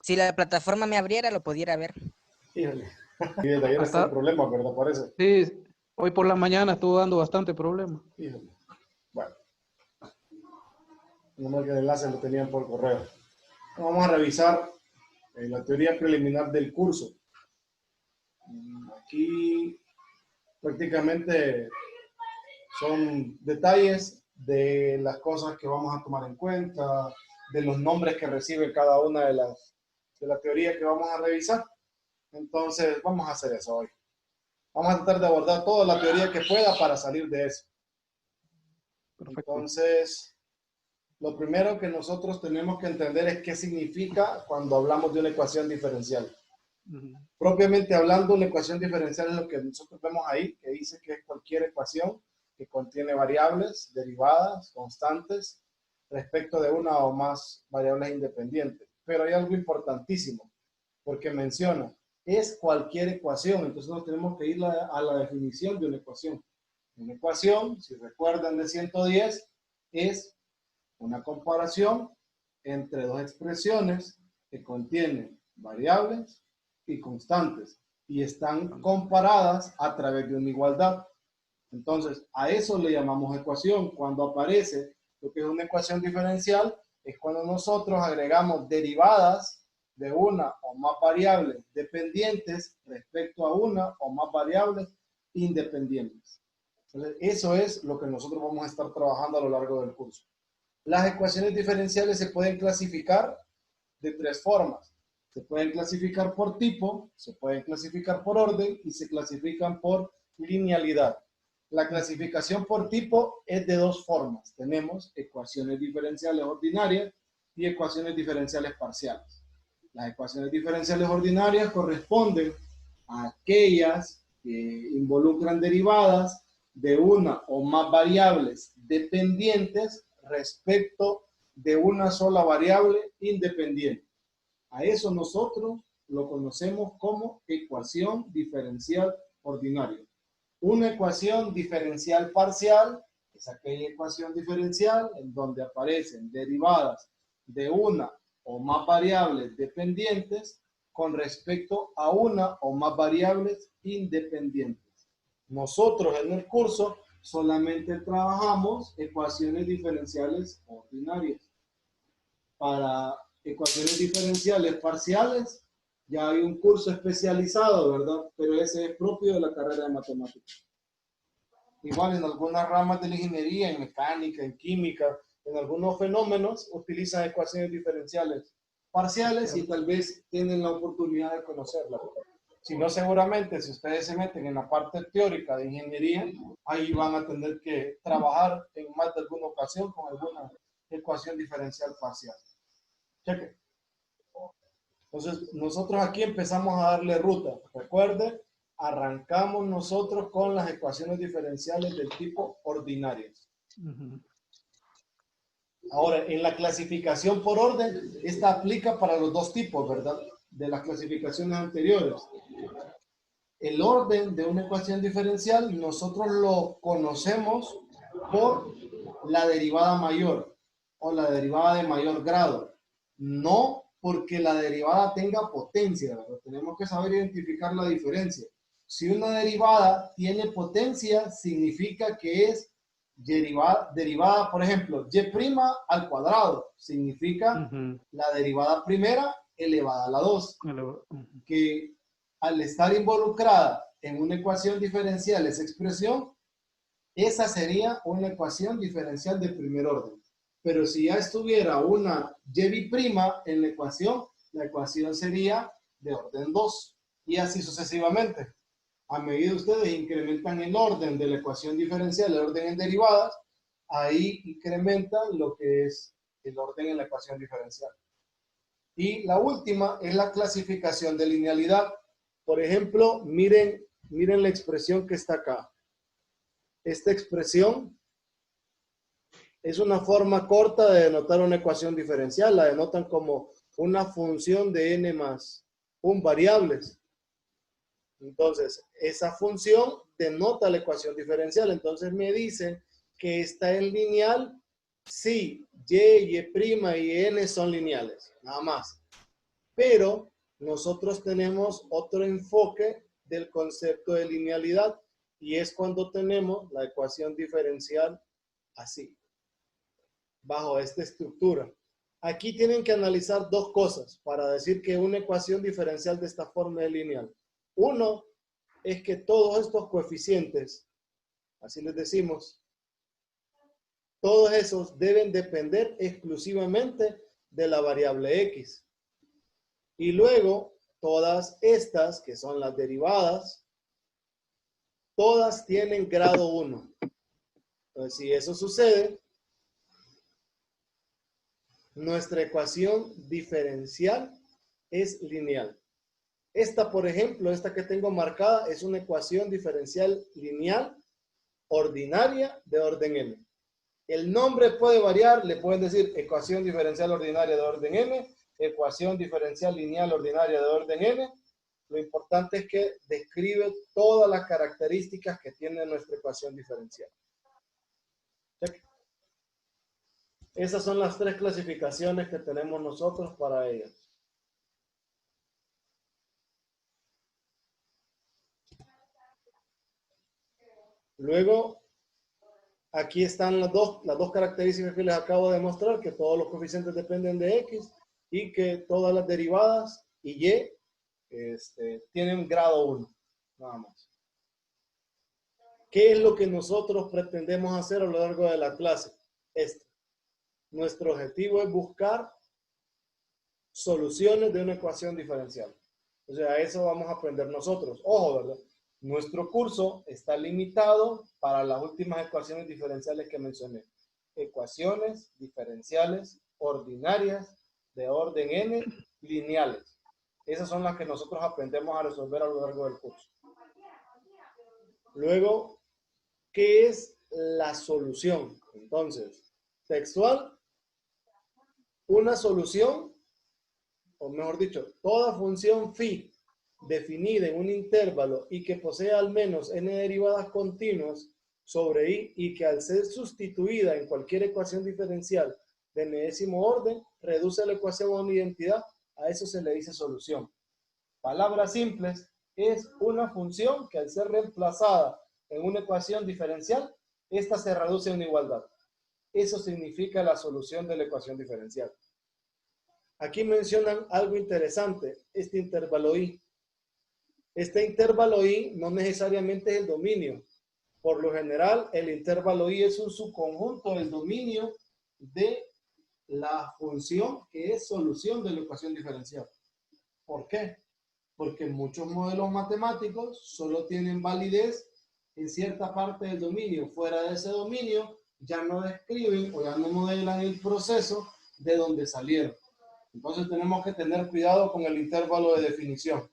Si la plataforma me abriera, lo pudiera ver. Híjole. Y desde ayer está el problema, ¿verdad? Parece. Sí, hoy por la mañana estuvo dando bastante problema. Híjole. Bueno. No que el enlace lo tenían por correo. Vamos a revisar la teoría preliminar del curso. Aquí prácticamente son detalles de las cosas que vamos a tomar en cuenta, de los nombres que recibe cada una de la teoría que vamos a revisar. Entonces, vamos a hacer eso hoy. Vamos a tratar de abordar toda la teoría que pueda para salir de eso. Perfecto. Entonces, lo primero que nosotros tenemos que entender es qué significa cuando hablamos de una ecuación diferencial. Propiamente hablando, una ecuación diferencial es lo que nosotros vemos ahí, que dice que es cualquier ecuación que contiene variables, derivadas, constantes, respecto de una o más variables independientes. Pero hay algo importantísimo, porque menciona, es cualquier ecuación. Entonces nos tenemos que ir a la definición de una ecuación. Una ecuación, si recuerdan de 110, es una comparación entre dos expresiones que contienen variables y constantes y están comparadas a través de una igualdad. Entonces, a eso le llamamos ecuación. Cuando aparece lo que es una ecuación diferencial, es cuando nosotros agregamos derivadas de una o más variables dependientes respecto a una o más variables independientes. Entonces, eso es lo que nosotros vamos a estar trabajando a lo largo del curso. Las ecuaciones diferenciales se pueden clasificar de tres formas. Se pueden clasificar por tipo, se pueden clasificar por orden y se clasifican por linealidad. La clasificación por tipo es de dos formas. Tenemos ecuaciones diferenciales ordinarias y ecuaciones diferenciales parciales. Las ecuaciones diferenciales ordinarias corresponden a aquellas que involucran derivadas de una o más variables dependientes respecto de una sola variable independiente. A eso nosotros lo conocemos como ecuación diferencial ordinaria. Una ecuación diferencial parcial es aquella ecuación diferencial en donde aparecen derivadas de una o más variables dependientes con respecto a una o más variables independientes. Nosotros en el curso solamente trabajamos ecuaciones diferenciales ordinarias. Para ecuaciones diferenciales parciales ya hay un curso especializado, ¿verdad? Pero ese es propio de la carrera de matemáticas. Igual en algunas ramas de la ingeniería, en mecánica, en química, en algunos fenómenos utilizan ecuaciones diferenciales parciales y tal vez tienen la oportunidad de conocerlas. Si no, seguramente si ustedes se meten en la parte teórica de ingeniería, ahí van a tener que trabajar en más de alguna ocasión con alguna ecuación diferencial parcial. Cheque. Entonces, nosotros aquí empezamos a darle ruta. Recuerde, arrancamos nosotros con las ecuaciones diferenciales del tipo ordinarias. Ahora, en la clasificación por orden, esta aplica para los dos tipos, ¿verdad? De las clasificaciones anteriores. El orden de una ecuación diferencial, nosotros lo conocemos por la derivada mayor o la derivada de mayor grado. No porque la derivada tenga potencia, ¿verdad? Tenemos que saber identificar la diferencia. Si una derivada tiene potencia, significa que es derivada, por ejemplo, y' al cuadrado, significa la derivada primera elevada a la 2. Que al estar involucrada en una ecuación diferencial, esa expresión, esa sería una ecuación diferencial de primer orden. Pero si ya estuviera una y' en la ecuación sería de orden 2. Y así sucesivamente. A medida que ustedes incrementan el orden de la ecuación diferencial, el orden en derivadas, ahí incrementan lo que es el orden en la ecuación diferencial. Y la última es la clasificación de linealidad. Por ejemplo, miren la expresión que está acá. Esta expresión es una forma corta de denotar una ecuación diferencial. La denotan como una función de n más 1 variables. Entonces, esa función denota la ecuación diferencial. Entonces me dice que esta es lineal si y, y' y n son lineales. Nada más. Pero nosotros tenemos otro enfoque del concepto de linealidad y es cuando tenemos la ecuación diferencial así, bajo esta estructura. Aquí tienen que analizar dos cosas para decir que una ecuación diferencial de esta forma es lineal. Uno es que todos estos coeficientes, así les decimos, todos esos deben depender exclusivamente de la variable X. Y luego, todas estas, que son las derivadas, todas tienen grado 1. Entonces, si eso sucede, nuestra ecuación diferencial es lineal. Esta, por ejemplo, esta que tengo marcada, es una ecuación diferencial lineal ordinaria de orden m. El nombre puede variar, le pueden decir ecuación diferencial ordinaria de orden m, ecuación diferencial lineal ordinaria de orden n. Lo importante es que describe todas las características que tiene nuestra ecuación diferencial. Check. Esas son las tres clasificaciones que tenemos nosotros para ellas. Luego, aquí están las dos características que les acabo de mostrar, que todos los coeficientes dependen de X y que todas las derivadas y Y tienen grado 1, nada más. ¿Qué es lo que nosotros pretendemos hacer a lo largo de la clase? Nuestro objetivo es buscar soluciones de una ecuación diferencial. O sea, a eso vamos a aprender nosotros. Ojo, ¿verdad? Nuestro curso está limitado para las últimas ecuaciones diferenciales que mencioné. Ecuaciones diferenciales ordinarias de orden n lineales. Esas son las que nosotros aprendemos a resolver a lo largo del curso. Luego, ¿qué es la solución? Entonces, textual, una solución, o mejor dicho, toda función phi definida en un intervalo y que posea al menos n derivadas continuas sobre i y que al ser sustituida en cualquier ecuación diferencial de n-º orden, reduce la ecuación a una identidad, a eso se le dice solución. Palabras simples, es una función que al ser reemplazada en una ecuación diferencial, esta se reduce a una igualdad. Eso significa la solución de la ecuación diferencial. Aquí mencionan algo interesante, este intervalo i. Este intervalo i no necesariamente es el dominio. Por lo general, el intervalo i es un subconjunto del dominio de la función que es solución de la ecuación diferencial. ¿Por qué? Porque muchos modelos matemáticos solo tienen validez en cierta parte del dominio. Fuera de ese dominio ya no describen o ya no modelan el proceso de donde salieron. Entonces tenemos que tener cuidado con el intervalo de definición.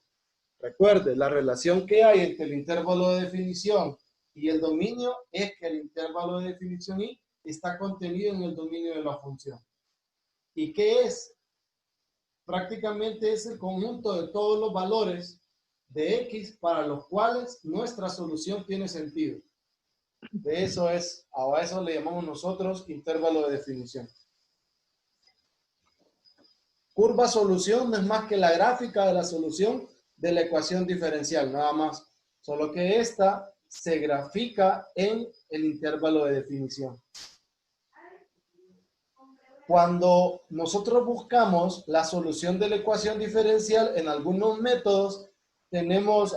Recuerde, la relación que hay entre el intervalo de definición y el dominio es que el intervalo de definición i está contenido en el dominio de la función. ¿Y qué es? Prácticamente es el conjunto de todos los valores de x para los cuales nuestra solución tiene sentido. De eso es, a eso le llamamos nosotros intervalo de definición. Curva solución no es más que la gráfica de la solución de la ecuación diferencial, nada más. Solo que esta se grafica en el intervalo de definición. Cuando nosotros buscamos la solución de la ecuación diferencial en algunos métodos, tenemos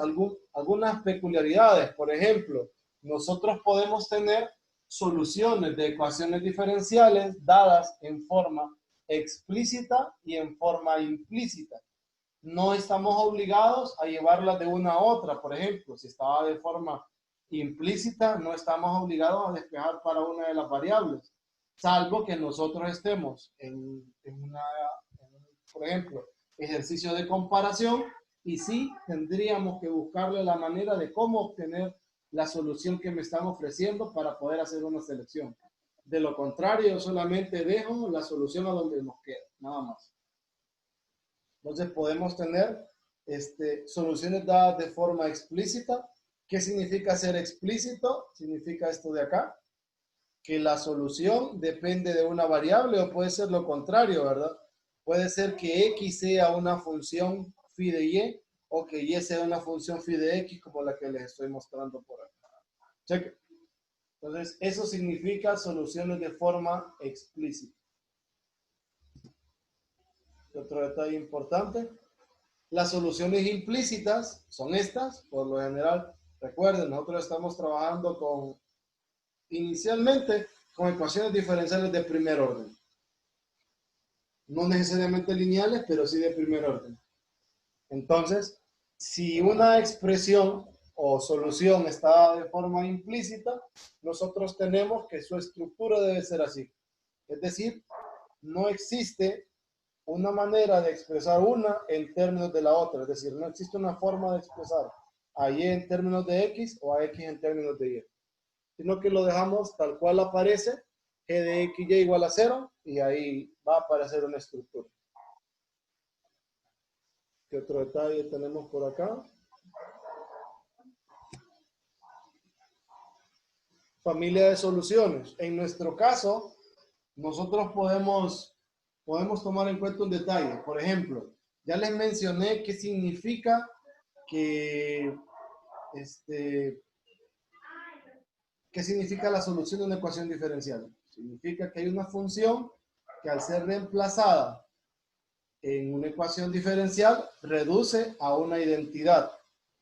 algunas peculiaridades. Por ejemplo, nosotros podemos tener soluciones de ecuaciones diferenciales dadas en forma explícita y en forma implícita. No estamos obligados a llevarlas de una a otra. Por ejemplo, si estaba de forma implícita, no estamos obligados a despejar para una de las variables, salvo que nosotros estemos por ejemplo, ejercicio de comparación, y sí tendríamos que buscarle la manera de cómo obtener la solución que me están ofreciendo para poder hacer una selección. De lo contrario, yo solamente dejo la solución a donde nos queda, nada más. Entonces podemos tener soluciones dadas de forma explícita. ¿Qué significa ser explícito? Significa esto de acá, que la solución depende de una variable, o puede ser lo contrario, ¿verdad? Puede ser que X sea una función phi de Y o que Y sea una función phi de X como la que les estoy mostrando por acá. Cheque. Entonces, eso significa soluciones de forma explícita. Otro detalle importante. Las soluciones implícitas son estas, por lo general. Recuerden, nosotros estamos trabajando inicialmente con ecuaciones diferenciales de primer orden. No necesariamente lineales, pero sí de primer orden. Entonces, si una expresión o solución está de forma implícita, nosotros tenemos que su estructura debe ser así. Es decir, no existe una manera de expresar una en términos de la otra. Es decir, no existe una forma de expresar a Y en términos de X o a X en términos de Y. Sino que lo dejamos tal cual aparece, G de X, Y igual a 0, y ahí va a aparecer una estructura. ¿Qué otro detalle tenemos por acá? Familia de soluciones. En nuestro caso, nosotros podemos tomar en cuenta un detalle. Por ejemplo, ya les mencioné qué significa qué significa la solución de una ecuación diferencial. Significa que hay una función que al ser reemplazada en una ecuación diferencial reduce a una identidad.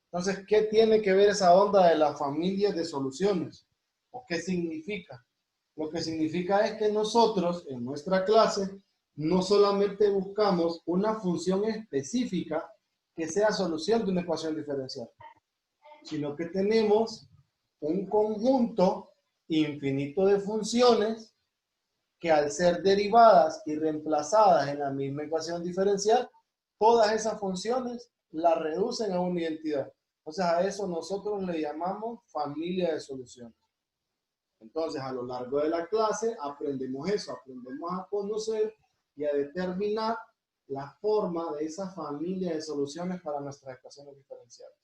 Entonces, ¿qué tiene que ver esa onda de la familia de soluciones? ¿O qué significa? Lo que significa es que nosotros en nuestra clase no solamente buscamos una función específica que sea solución de una ecuación diferencial, sino que tenemos un conjunto infinito de funciones que al ser derivadas y reemplazadas en la misma ecuación diferencial, todas esas funciones la reducen a una identidad. Entonces a eso nosotros le llamamos familia de soluciones. Entonces a lo largo de la clase aprendemos eso, aprendemos a conocer y a determinar la forma de esa familia de soluciones para nuestras ecuaciones diferenciales.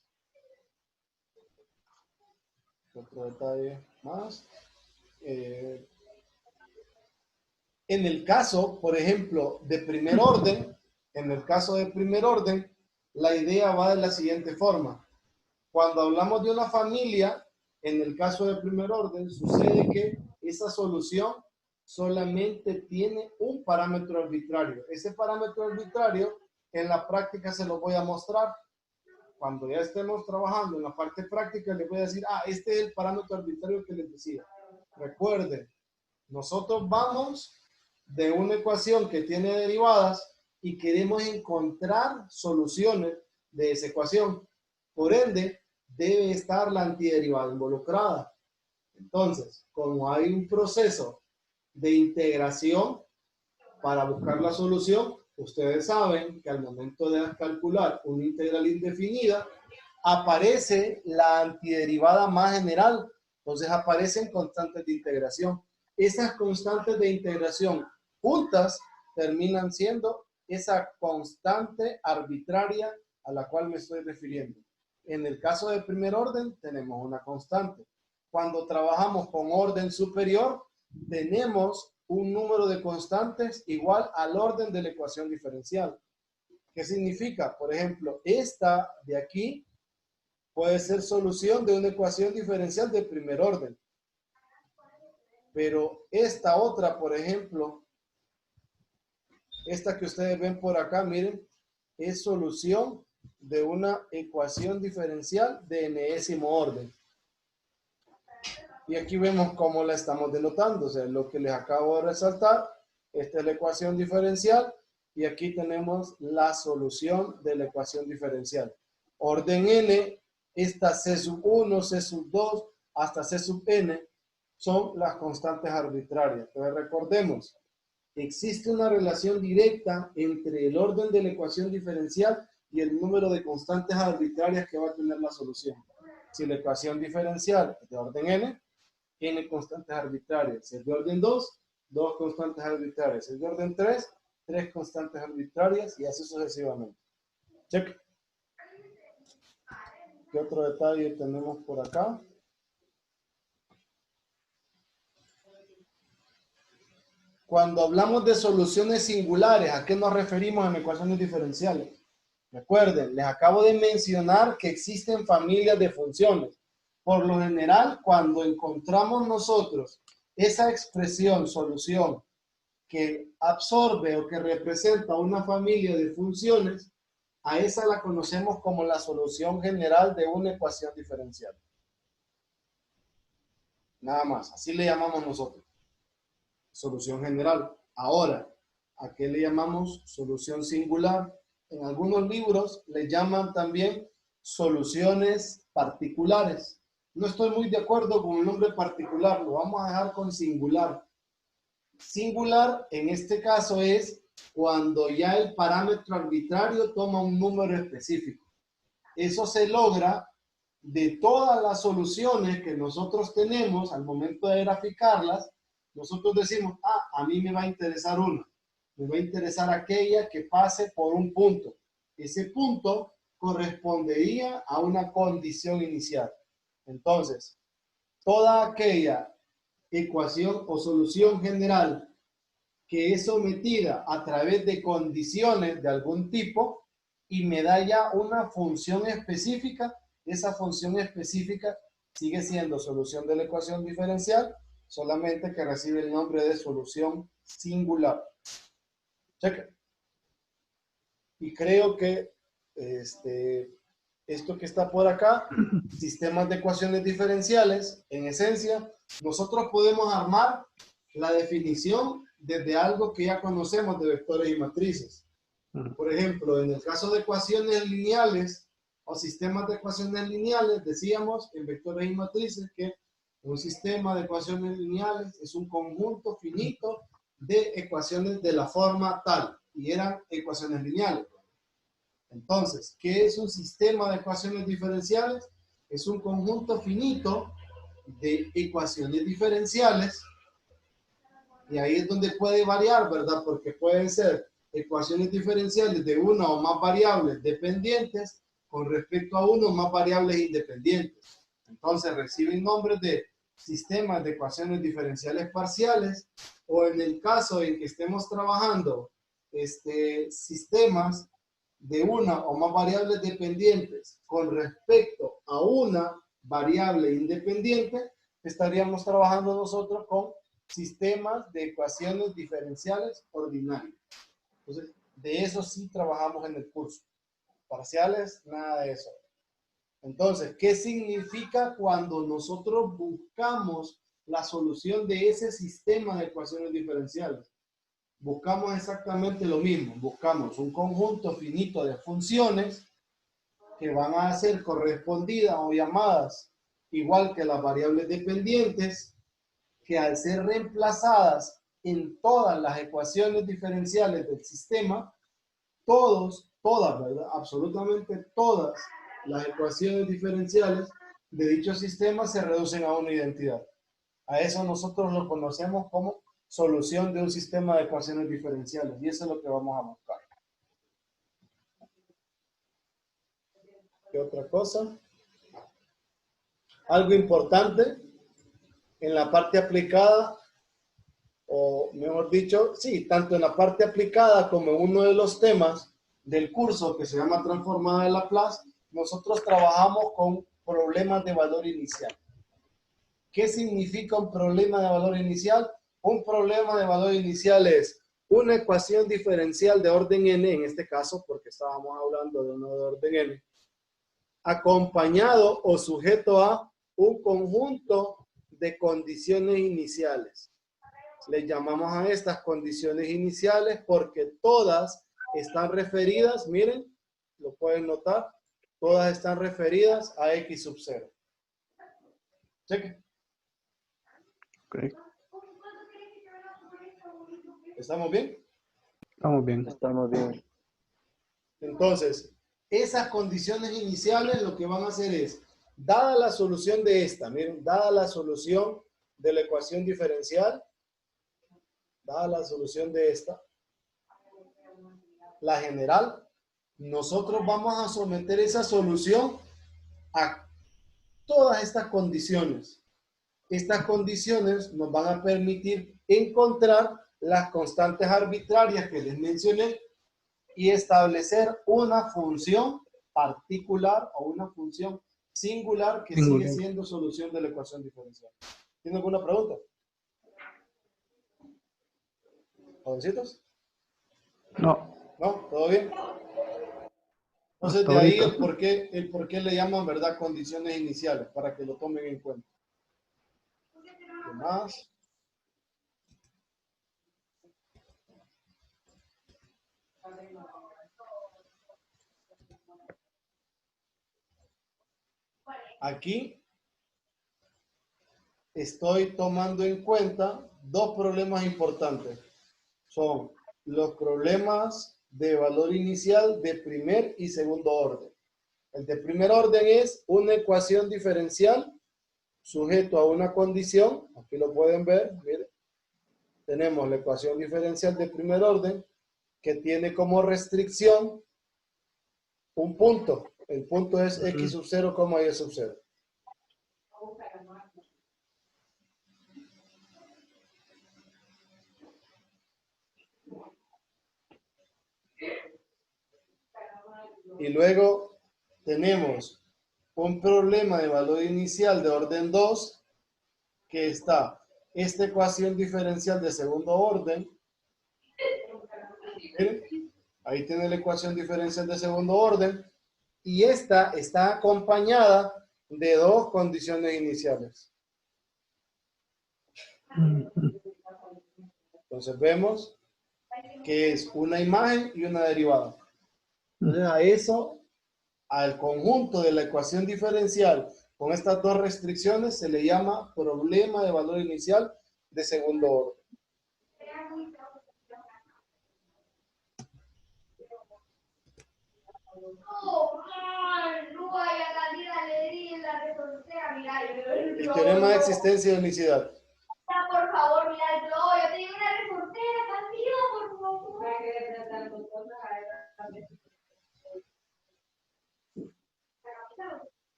Otro detalle más. En el caso, por ejemplo, de primer orden, la idea va de la siguiente forma. Cuando hablamos de una familia, en el caso de primer orden, sucede que esa solución solamente tiene un parámetro arbitrario. Ese parámetro arbitrario, en la práctica se lo voy a mostrar. Cuando ya estemos trabajando en la parte práctica, les voy a decir, este es el parámetro arbitrario que les decía. Recuerden, nosotros vamos de una ecuación que tiene derivadas y queremos encontrar soluciones de esa ecuación. Por ende, debe estar la antiderivada involucrada. Entonces, como hay un proceso de integración para buscar la solución, ustedes saben que al momento de calcular una integral indefinida, aparece la antiderivada más general. Entonces aparecen constantes de integración. Esas constantes de integración juntas terminan siendo esa constante arbitraria a la cual me estoy refiriendo. En el caso de primer orden tenemos una constante. Cuando trabajamos con orden superior, tenemos un número de constantes igual al orden de la ecuación diferencial. ¿Qué significa? Por ejemplo, esta de aquí puede ser solución de una ecuación diferencial de primer orden. Pero esta otra, por ejemplo, esta que ustedes ven por acá, miren, es solución de una ecuación diferencial de enésimo orden. Y aquí vemos cómo la estamos denotando. O sea, lo que les acabo de resaltar, esta es la ecuación diferencial y aquí tenemos la solución de la ecuación diferencial. Orden n, esta C sub 1, C sub 2, hasta C sub n son las constantes arbitrarias. Entonces recordemos, existe una relación directa entre el orden de la ecuación diferencial y el número de constantes arbitrarias que va a tener la solución. Si la ecuación diferencial es de orden n, n constantes arbitrarias. Si es de orden 2, 2 constantes arbitrarias. Si es de orden 3, 3 constantes arbitrarias y así sucesivamente. Check. ¿Qué otro detalle tenemos por acá? Cuando hablamos de soluciones singulares, ¿a qué nos referimos en ecuaciones diferenciales? Recuerden, les acabo de mencionar que existen familias de funciones. Por lo general, cuando encontramos nosotros esa expresión, solución, que absorbe o que representa una familia de funciones, a esa la conocemos como la solución general de una ecuación diferencial. Nada más, así le llamamos nosotros. Solución general. Ahora, ¿a qué le llamamos solución singular? En algunos libros le llaman también soluciones particulares. No estoy muy de acuerdo con el nombre particular, lo vamos a dejar con singular. Singular, en este caso, es cuando ya el parámetro arbitrario toma un número específico. Eso se logra de todas las soluciones que nosotros tenemos al momento de graficarlas. Nosotros decimos, a mí me va a interesar una. Me va a interesar aquella que pase por un punto. Ese punto correspondería a una condición inicial. Entonces, toda aquella ecuación o solución general que es sometida a través de condiciones de algún tipo y me da ya una función específica, esa función específica sigue siendo solución de la ecuación diferencial, solamente que recibe el nombre de solución singular. Cheque. Y creo que esto que está por acá, sistemas de ecuaciones diferenciales, en esencia, nosotros podemos armar la definición desde algo que ya conocemos de vectores y matrices. Por ejemplo, en el caso de ecuaciones lineales o sistemas de ecuaciones lineales, decíamos en vectores y matrices que un sistema de ecuaciones lineales es un conjunto finito de ecuaciones de la forma tal, y eran ecuaciones lineales. Entonces, ¿qué es un sistema de ecuaciones diferenciales? Es un conjunto finito de ecuaciones diferenciales, y ahí es donde puede variar, ¿verdad? Porque pueden ser ecuaciones diferenciales de una o más variables dependientes con respecto a uno o más variables independientes. Entonces reciben nombres de sistemas de ecuaciones diferenciales parciales, o en el caso en que estemos trabajando sistemas de una o más variables dependientes con respecto a una variable independiente, estaríamos trabajando nosotros con sistemas de ecuaciones diferenciales ordinarias. Entonces, de eso sí trabajamos en el curso. Parciales, nada de eso. Entonces, ¿qué significa cuando nosotros buscamos la solución de ese sistema de ecuaciones diferenciales? Buscamos exactamente lo mismo. Buscamos un conjunto finito de funciones que van a ser correspondidas o llamadas igual que las variables dependientes, que al ser reemplazadas en todas las ecuaciones diferenciales del sistema, todas, ¿verdad? Absolutamente todas las ecuaciones diferenciales de dicho sistema se reducen a una identidad. A eso nosotros lo conocemos como solución de un sistema de ecuaciones diferenciales, y eso es lo que vamos a buscar. ¿Qué otra cosa? Algo importante en la parte aplicada, o mejor dicho, sí, tanto en la parte aplicada como en uno de los temas del curso que se llama Transformada de Laplace, nosotros trabajamos con problemas de valor inicial. ¿Qué significa un problema de valor inicial? Un problema de valor inicial es una ecuación diferencial de orden n, en este caso, porque estábamos hablando de uno de orden n, acompañado o sujeto a un conjunto de condiciones iniciales. Le llamamos a estas condiciones iniciales porque todas están referidas, miren, lo pueden notar, todas están referidas a x sub 0. Cheque. Okay. ¿Estamos bien? Estamos bien. Estamos bien. Entonces, esas condiciones iniciales lo que van a hacer es, dada la solución de esta, miren, dada la solución de la ecuación diferencial, dada la solución de esta, la general, nosotros vamos a someter esa solución a todas estas condiciones. Estas condiciones nos van a permitir encontrar las constantes arbitrarias que les mencioné y establecer una función particular o una función singular que sigue siendo solución de la ecuación diferencial. ¿Tiene alguna pregunta? ¿Jovencitos? No. ¿No? ¿Todo bien? Entonces, de ahí el por qué le llaman, ¿verdad?, condiciones iniciales, para que lo tomen en cuenta. ¿Qué más? Aquí estoy tomando en cuenta dos problemas importantes. Son los problemas de valor inicial de primer y segundo orden. El de primer orden es una ecuación diferencial sujeto a una condición. Aquí lo pueden ver, miren. Tenemos la ecuación diferencial de primer orden que tiene como restricción un punto. El punto es x sub 0, y sub 0. Y luego tenemos un problema de valor inicial de orden 2 que está esta ecuación diferencial de segundo orden. Miren, ahí tiene la ecuación diferencial de segundo orden y esta está acompañada de dos condiciones iniciales. Entonces vemos que es una imagen y una derivada. Entonces a eso, al conjunto de la ecuación diferencial con estas dos restricciones se le llama problema de valor inicial de segundo orden. El teorema de existencia y unicidad. Por favor, mira el globo, yo te digo una reportera, Camila, por favor.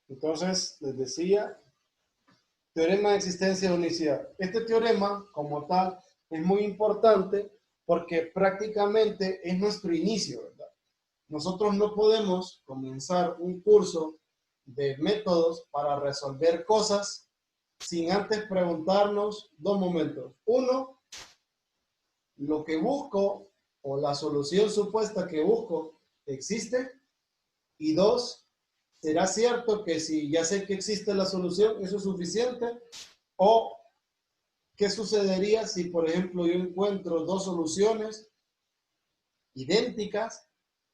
Entonces, les decía, teorema de existencia de unicidad. Este teorema, como tal, es muy importante porque prácticamente es nuestro inicio, ¿verdad? Nosotros no podemos comenzar un curso de métodos para resolver cosas sin antes preguntarnos dos momentos. Uno, lo que busco o la solución supuesta que busco existe. Y dos, ¿será cierto que si ya sé que existe la solución, eso es suficiente? ¿O qué sucedería si, por ejemplo, yo encuentro dos soluciones idénticas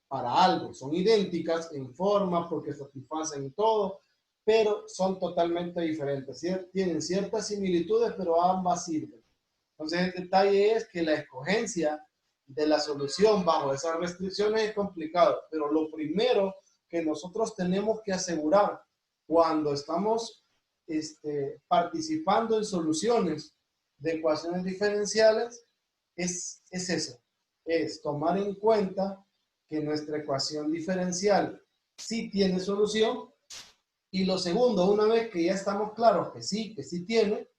para algo? Son idénticas en forma porque satisfacen todo, pero son totalmente diferentes. Tienen ciertas similitudes, pero ambas sirven. Entonces, el detalle es que la escogencia de la solución bajo esas restricciones es complicado, pero lo primero que nosotros tenemos que asegurar cuando estamos participando en soluciones de ecuaciones diferenciales es eso, es tomar en cuenta que nuestra ecuación diferencial sí tiene solución. Y lo segundo, una vez que ya estamos claros que sí tiene,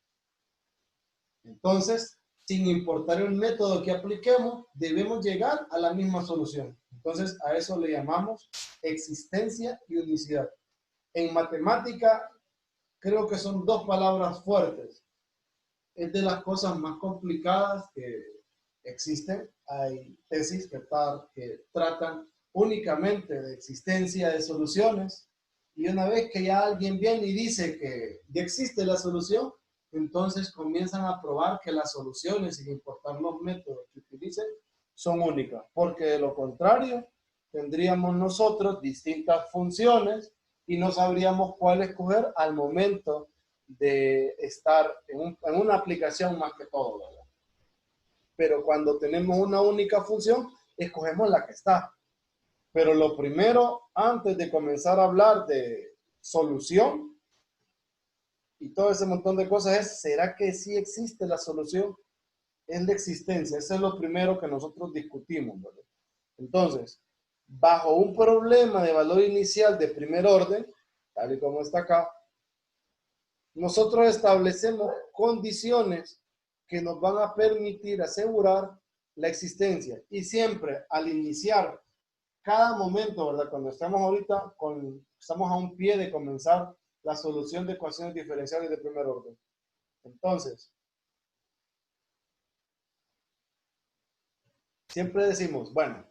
entonces, sin importar el método que apliquemos, debemos llegar a la misma solución. Entonces, a eso le llamamos existencia y unicidad. En matemática, creo que son dos palabras fuertes. Es de las cosas más complicadas que existen. Hay tesis que tratan únicamente de existencia de soluciones. Y una vez que ya alguien viene y dice que ya existe la solución, entonces comienzan a probar que las soluciones, sin importar los métodos que utilicen, son únicas. Porque de lo contrario, tendríamos nosotros distintas funciones y no sabríamos cuál escoger al momento de estar en una aplicación más que todo, ¿verdad? Pero cuando tenemos una única función, escogemos la que está. Pero lo primero, antes de comenzar a hablar de solución y todo ese montón de cosas es, ¿será que sí existe la solución? Es la existencia. Eso es lo primero que nosotros discutimos, ¿verdad? Entonces, bajo un problema de valor inicial de primer orden, tal y como está acá, nosotros establecemos condiciones que nos van a permitir asegurar la existencia. Y siempre al iniciar cada momento, ¿verdad? Cuando estamos ahorita, estamos a un pie de comenzar la solución de ecuaciones diferenciales de primer orden. Entonces, siempre decimos, bueno,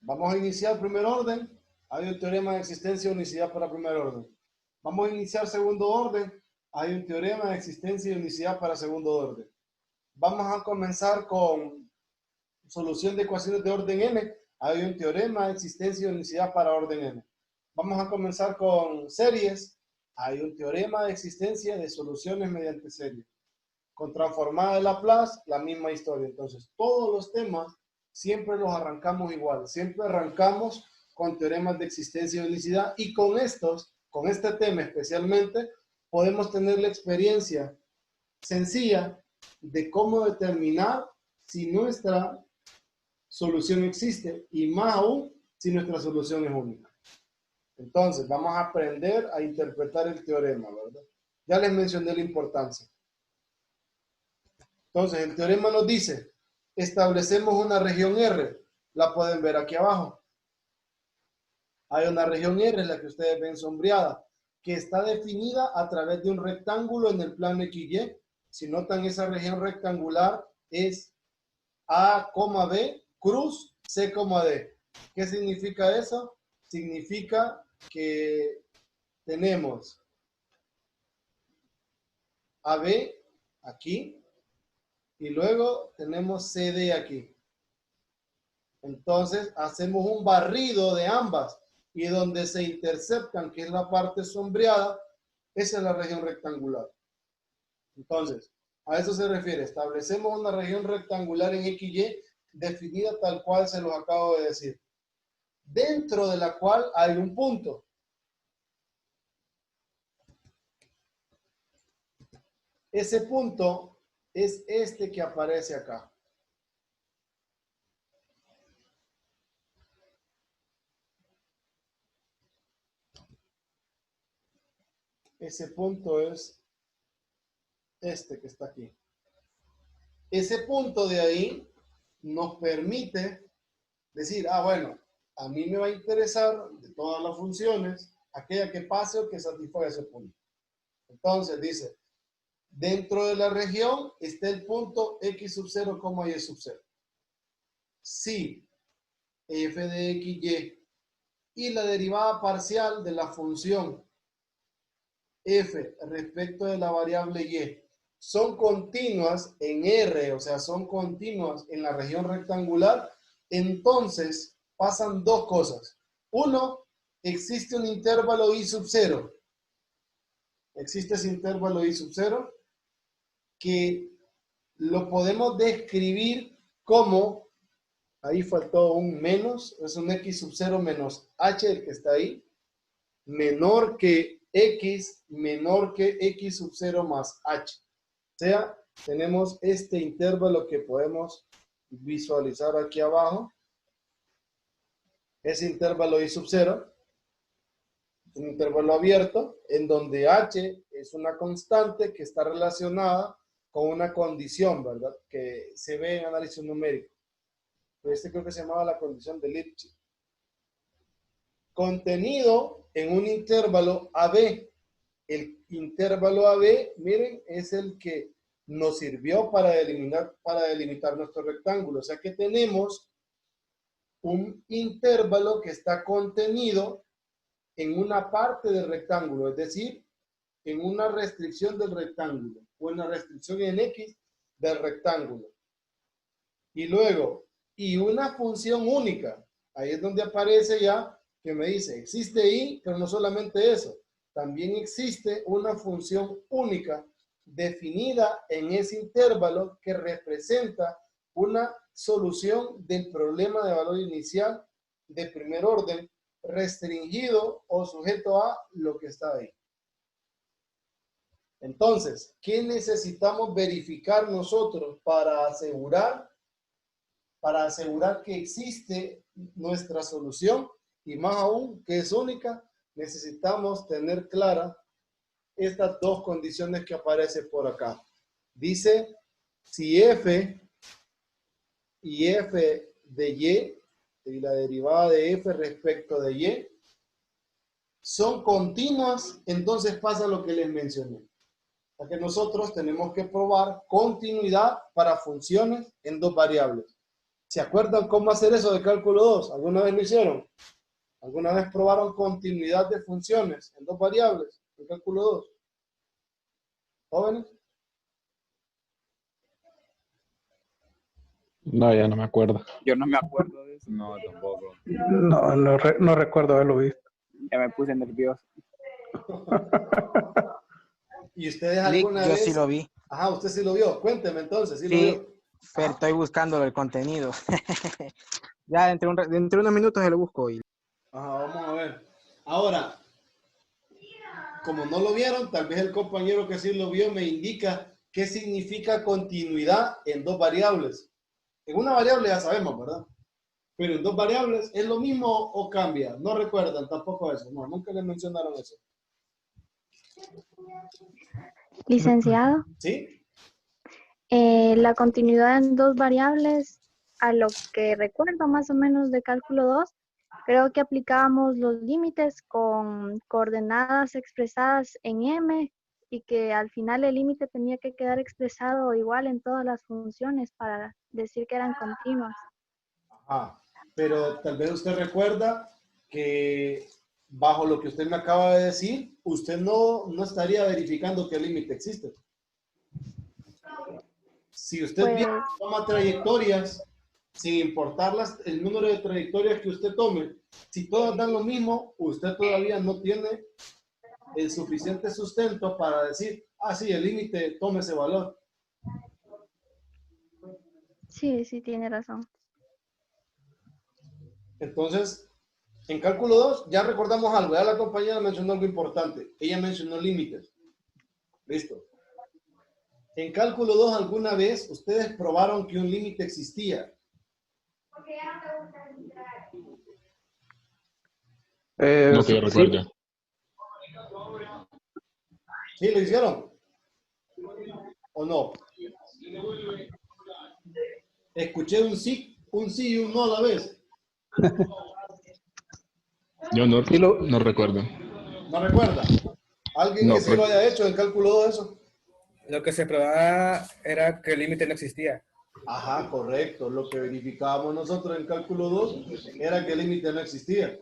vamos a iniciar primer orden. Hay un teorema de existencia de unicidad para primer orden. Vamos a iniciar segundo orden. Hay un teorema de existencia de unicidad para segundo orden. Vamos a comenzar con solución de ecuaciones de orden n. Hay un teorema de existencia de unicidad para orden n. Vamos a comenzar con series. Hay un teorema de existencia de soluciones mediante series. Con transformada de Laplace, la misma historia. Entonces, todos los temas siempre los arrancamos igual. Siempre arrancamos con teoremas de existencia y unicidad. Y con este tema especialmente, podemos tener la experiencia sencilla de cómo determinar si nuestra solución existe y más aún si nuestra solución es única. Entonces, vamos a aprender a interpretar el teorema, ¿verdad? Ya les mencioné la importancia. Entonces, el teorema nos dice, establecemos una región R. La pueden ver aquí abajo. Hay una región R, la que ustedes ven sombreada, que está definida a través de un rectángulo en el plano XY. Si notan, esa región rectangular es A, B, cruz, C, D. ¿Qué significa eso? Significa que tenemos AB aquí y luego tenemos CD aquí. Entonces hacemos un barrido de ambas y donde se interceptan, que es la parte sombreada, esa es la región rectangular. Entonces, a eso se refiere. Establecemos una región rectangular en XY definida tal cual se los acabo de decir, dentro de la cual hay un punto. Ese punto es este que aparece acá. Ese punto es este que está aquí. Ese punto de ahí nos permite decir, bueno, a mí me va a interesar de todas las funciones aquella que pase o que satisfaga ese punto. Entonces dice, dentro de la región está el punto x sub 0, y sub 0. Si f de xy y la derivada parcial de la función f respecto de la variable y son continuas en R, o sea, son continuas en la región rectangular, entonces pasan dos cosas. Uno, existe un intervalo i sub 0. Existe ese intervalo i sub 0 que lo podemos describir como, ahí faltó un menos, es un x sub 0 menos h, el que está ahí, menor que x sub 0 más h. O sea, tenemos este intervalo que podemos visualizar aquí abajo. Ese intervalo i sub 0 es un intervalo abierto en donde h es una constante que está relacionada con una condición, ¿verdad? Que se ve en análisis numérico. Este creo que se llamaba la condición de Lipschitz. Contenido en un intervalo AB. El intervalo AB, miren, es el que nos sirvió para delimitar nuestro rectángulo. O sea que tenemos un intervalo que está contenido en una parte del rectángulo, es decir, en una restricción del rectángulo, o en la restricción en X del rectángulo. Y luego, y una función única. Ahí es donde aparece ya que me dice, existe y, pero no solamente eso. También existe una función única definida en ese intervalo que representa una solución del problema de valor inicial de primer orden restringido o sujeto a lo que está ahí. Entonces, ¿qué necesitamos verificar nosotros para asegurar que existe nuestra solución, y más aún que es única, necesitamos tener clara estas dos condiciones que aparecen por acá. Dice, si f y f de y la derivada de f respecto de y son continuas, entonces pasa lo que les mencioné. O sea que nosotros tenemos que probar continuidad para funciones en dos variables. ¿Se acuerdan cómo hacer eso de cálculo 2? ¿Alguna vez lo hicieron? ¿Alguna vez probaron continuidad de funciones en dos variables en cálculo 2? ¿Jóvenes? No, ya no me acuerdo. Yo no me acuerdo de eso. No, tampoco. No recuerdo haberlo visto. Ya me puse nervioso. ¿Y ustedes Lick, alguna yo vez? sí lo vi. Ajá, usted sí lo vio. Cuénteme entonces, ¿sí lo Sí, vio? pero estoy buscando el contenido. Ya entre unos minutos se lo busco. Ajá, vamos a ver. Ahora, como no lo vieron, tal vez el compañero que sí lo vio me indica qué significa continuidad en dos variables. En una variable ya sabemos, ¿verdad? Pero en dos variables, ¿es lo mismo o cambia? No recuerdan tampoco eso. No, nunca les mencionaron eso. Licenciado, ¿Sí? la continuidad en dos variables, a lo que recuerdo más o menos de cálculo 2, creo que aplicábamos los límites con coordenadas expresadas en m y que al final el límite tenía que quedar expresado igual en todas las funciones para decir que eran continuas. Ajá. Pero tal vez usted recuerda que bajo lo que usted me acaba de decir, usted no estaría verificando que el límite existe. Si usted Pues, bien toma trayectorias, sin importar el número de trayectorias que usted tome, si todas dan lo mismo, usted todavía no tiene el suficiente sustento para decir, ah, sí, el límite tome ese valor. sí, tiene razón. Entonces, en cálculo 2 ya recordamos algo, ya la compañera mencionó algo importante, ella mencionó límites. Listo. En cálculo 2 alguna vez ustedes probaron que un límite existía. No que yo Sí, recuerde. ¿Sí lo hicieron? ¿O no? Escuché un sí y un no a la vez. Yo no, sí no recuerdo. ¿No recuerda? ¿Alguien No, que sí lo haya hecho en cálculo 2 eso? Lo que se probaba era que el límite no existía. Ajá, correcto. Lo que verificábamos nosotros en cálculo 2 era que el límite no existía.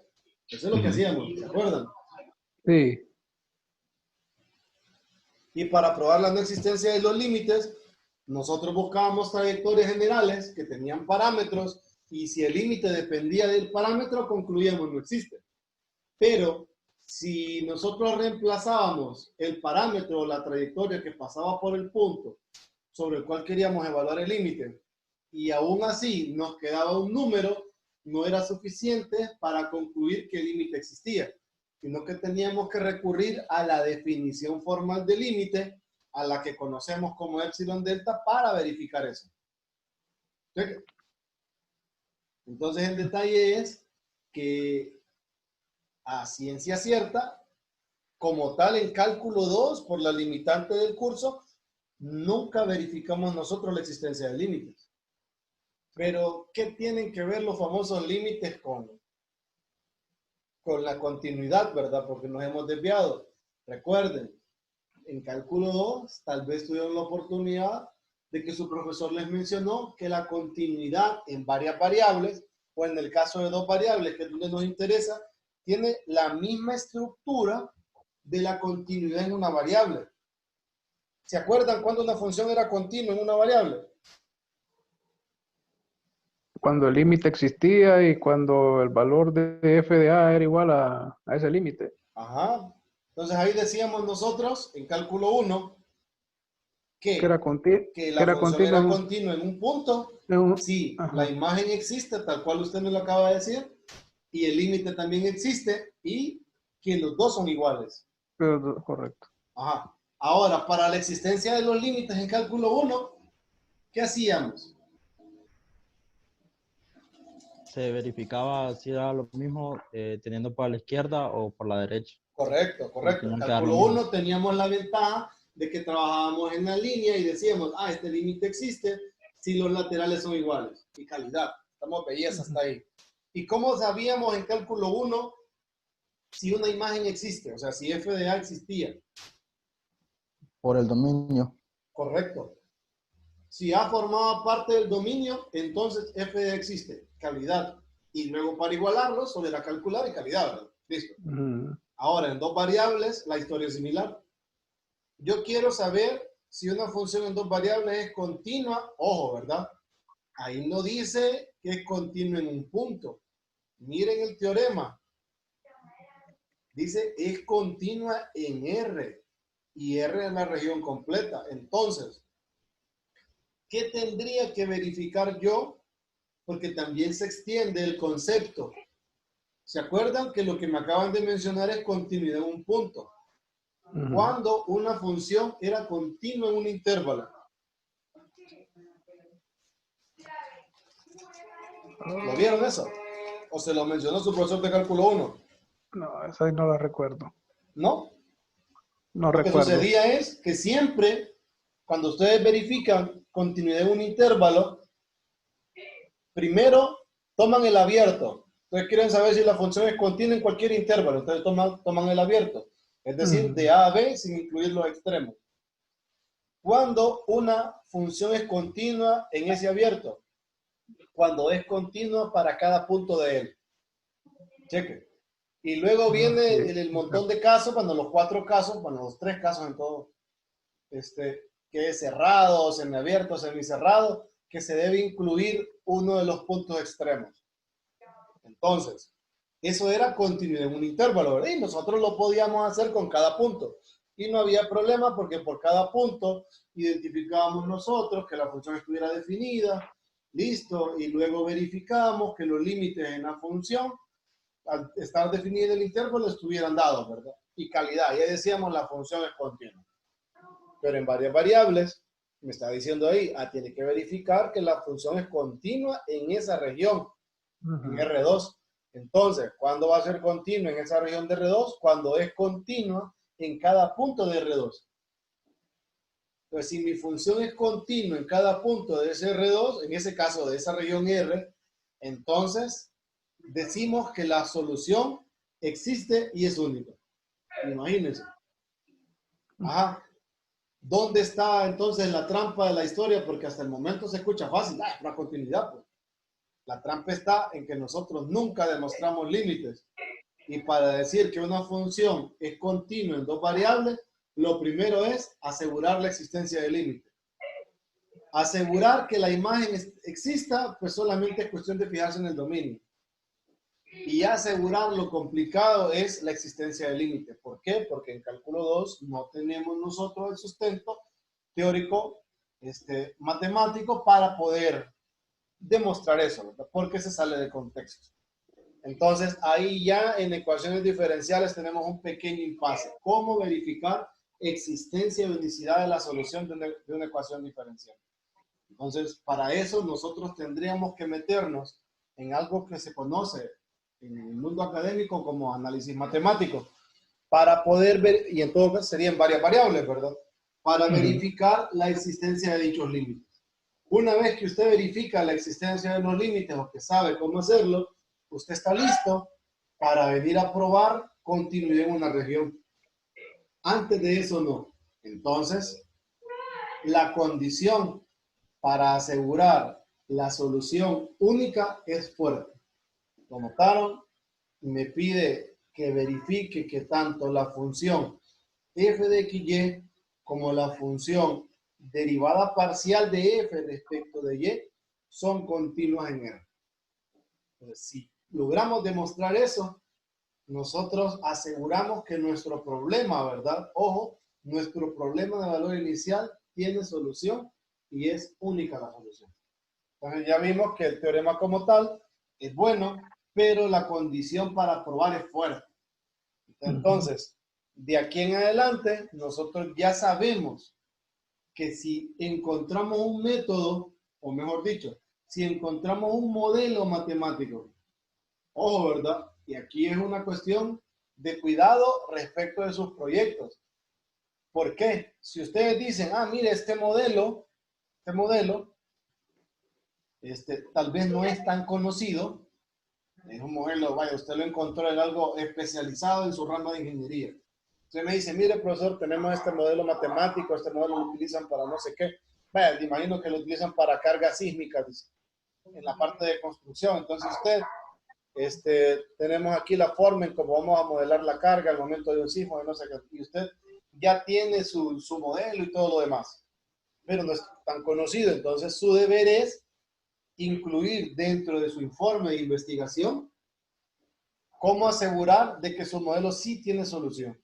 Eso es lo que hacíamos, ¿se acuerdan? sí. Y para probar la no existencia de los límites, nosotros buscábamos trayectorias generales que tenían parámetros y si el límite dependía del parámetro, concluíamos no existe. Pero si nosotros reemplazábamos el parámetro o la trayectoria que pasaba por el punto sobre el cual queríamos evaluar el límite y aún así nos quedaba un número, no era suficiente para concluir que el límite existía, sino que teníamos que recurrir a la definición formal del límite, a la que conocemos como epsilon delta, para verificar eso. ¿Sí? Entonces el detalle es que a ciencia cierta, como tal en cálculo 2, por la limitante del curso, nunca verificamos nosotros la existencia de límites. Pero, ¿qué tienen que ver los famosos límites con la continuidad, verdad? Porque nos hemos desviado. Recuerden, en cálculo 2, tal vez tuvieron la oportunidad de que su profesor les mencionó que la continuidad en varias variables, o en el caso de dos variables, que es donde nos interesa, tiene la misma estructura de la continuidad en una variable. ¿Se acuerdan cuando una función era continua en una variable? Cuando el límite existía y cuando el valor de f de a era igual a ese límite. Ajá. Entonces ahí decíamos nosotros, en cálculo 1, que Que la función era continuo. continua en un punto. Sí, Ajá. la imagen existe, tal cual usted me lo acaba de decir, y el límite también existe, y que los dos son iguales. Correcto. Ajá. Ahora, para la existencia de los límites en cálculo 1, ¿qué hacíamos? se verificaba si era lo mismo teniendo por la izquierda o por la derecha. Correcto, correcto. En cálculo 1 teníamos la ventaja de que trabajábamos en la línea y decíamos, este límite existe si los laterales son iguales. Y calidad, estamos belleza hasta ahí. ¿Y cómo sabíamos en cálculo 1 si una imagen existe? O sea, si f de a existía. Por el dominio. Correcto. Si A formaba parte del dominio, entonces f de a existe. Calidad. Y luego para igualarlo, solo era calcular y calidad, ¿verdad? Listo. Ahora, en dos variables, la historia es similar. Yo quiero saber si una función en dos variables es continua. Ojo, ¿verdad? Ahí no dice que es continua en un punto. Miren el teorema. Dice, es continua en R. Y R es la región completa. Entonces, ¿qué tendría que verificar yo? Porque también se extiende el concepto. ¿Se acuerdan que lo que me acaban de mencionar es continuidad en un punto? Cuando una función era continua en un intervalo. ¿Lo vieron eso? ¿O se lo mencionó su profesor de cálculo 1? No, esa ahí no la recuerdo. ¿No? No Lo que recuerdo. sucedía es que siempre, cuando ustedes verifican continuidad en un intervalo, primero toman el abierto. Entonces quieren saber si la función es continua en cualquier intervalo. Entonces toman el abierto. Es decir, de A a B sin incluir los extremos. Cuando una función es continua en ese abierto. Cuando es continua para cada punto de él. Cheque. Y luego viene el montón de casos, cuando los 4 casos, bueno, los 3 casos en todo, que es cerrado, semiabierto, semicerrado, que se debe incluir uno de los puntos extremos. Entonces, eso era continuidad en un intervalo, ¿verdad? Y nosotros lo podíamos hacer con cada punto. Y no había problema porque por cada punto identificábamos nosotros que la función estuviera definida, listo, y luego verificábamos que los límites en la función, al estar definido el intervalo, estuvieran dados, ¿verdad? Y calidad, ya decíamos la función es continua. Pero en varias variables, me está diciendo ahí, tiene que verificar que la función es continua en esa región, en R2. Entonces, ¿cuándo va a ser continua en esa región de R2? Cuando es continua en cada punto de R2. Entonces, si mi función es continua en cada punto de ese R2, en ese caso de esa región R, entonces decimos que la solución existe y es única. Imagínense. Ajá. ¿Dónde está entonces la trampa de la historia? Porque hasta el momento se escucha fácil. Es una continuidad, pues. La trampa está en que nosotros nunca demostramos límites. Y para decir que una función es continua en dos variables, lo primero es asegurar la existencia de límite. Asegurar que la imagen exista, pues solamente es cuestión de fijarse en el dominio. Y asegurar lo complicado es la existencia de límite. ¿Por qué? Porque en cálculo 2 no tenemos nosotros el sustento teórico, matemático para poder demostrar eso, ¿verdad? Porque se sale de contexto. Entonces, ahí ya en ecuaciones diferenciales tenemos un pequeño impasse. ¿Cómo verificar existencia y unicidad de la solución de una ecuación diferencial? Entonces, para eso nosotros tendríamos que meternos en algo que se conoce en el mundo académico como análisis matemático, para poder ver, y en todo caso serían varias variables, ¿verdad? Para verificar la existencia de dichos límites. Una vez que usted verifica la existencia de los límites o que sabe cómo hacerlo, usted está listo para venir a probar continuidad en una región. Antes de eso, no. Entonces, la condición para asegurar la solución única es fuerte. ¿Lo notaron? Me pide que verifique que tanto la función f de xy como la función derivada parcial de f respecto de y son continuas en R. Entonces, si logramos demostrar eso, nosotros aseguramos que nuestro problema, ¿verdad? Ojo, nuestro problema de valor inicial tiene solución y es única la solución. Entonces ya vimos que el teorema como tal es bueno, pero la condición para probar es fuerte. Entonces, de aquí en adelante, nosotros ya sabemos que si encontramos un método, o mejor dicho, si encontramos un modelo matemático. Ojo, ¿verdad? Y aquí es una cuestión de cuidado respecto de sus proyectos. ¿Por qué? Si ustedes dicen, mire, este modelo, tal vez no es tan conocido, es un modelo, vaya, usted lo encontró en algo especializado en su rama de ingeniería. Usted me dice, mire, profesor, tenemos este modelo matemático, este modelo lo utilizan para no sé qué. Vaya, te imagino que lo utilizan para cargas sísmicas en la parte de construcción. Entonces tenemos aquí la forma en cómo vamos a modelar la carga al momento de un sismo, no sé qué. Y usted ya tiene su modelo y todo lo demás, pero no es tan conocido. Entonces su deber es incluir dentro de su informe de investigación cómo asegurar de que su modelo sí tiene solución.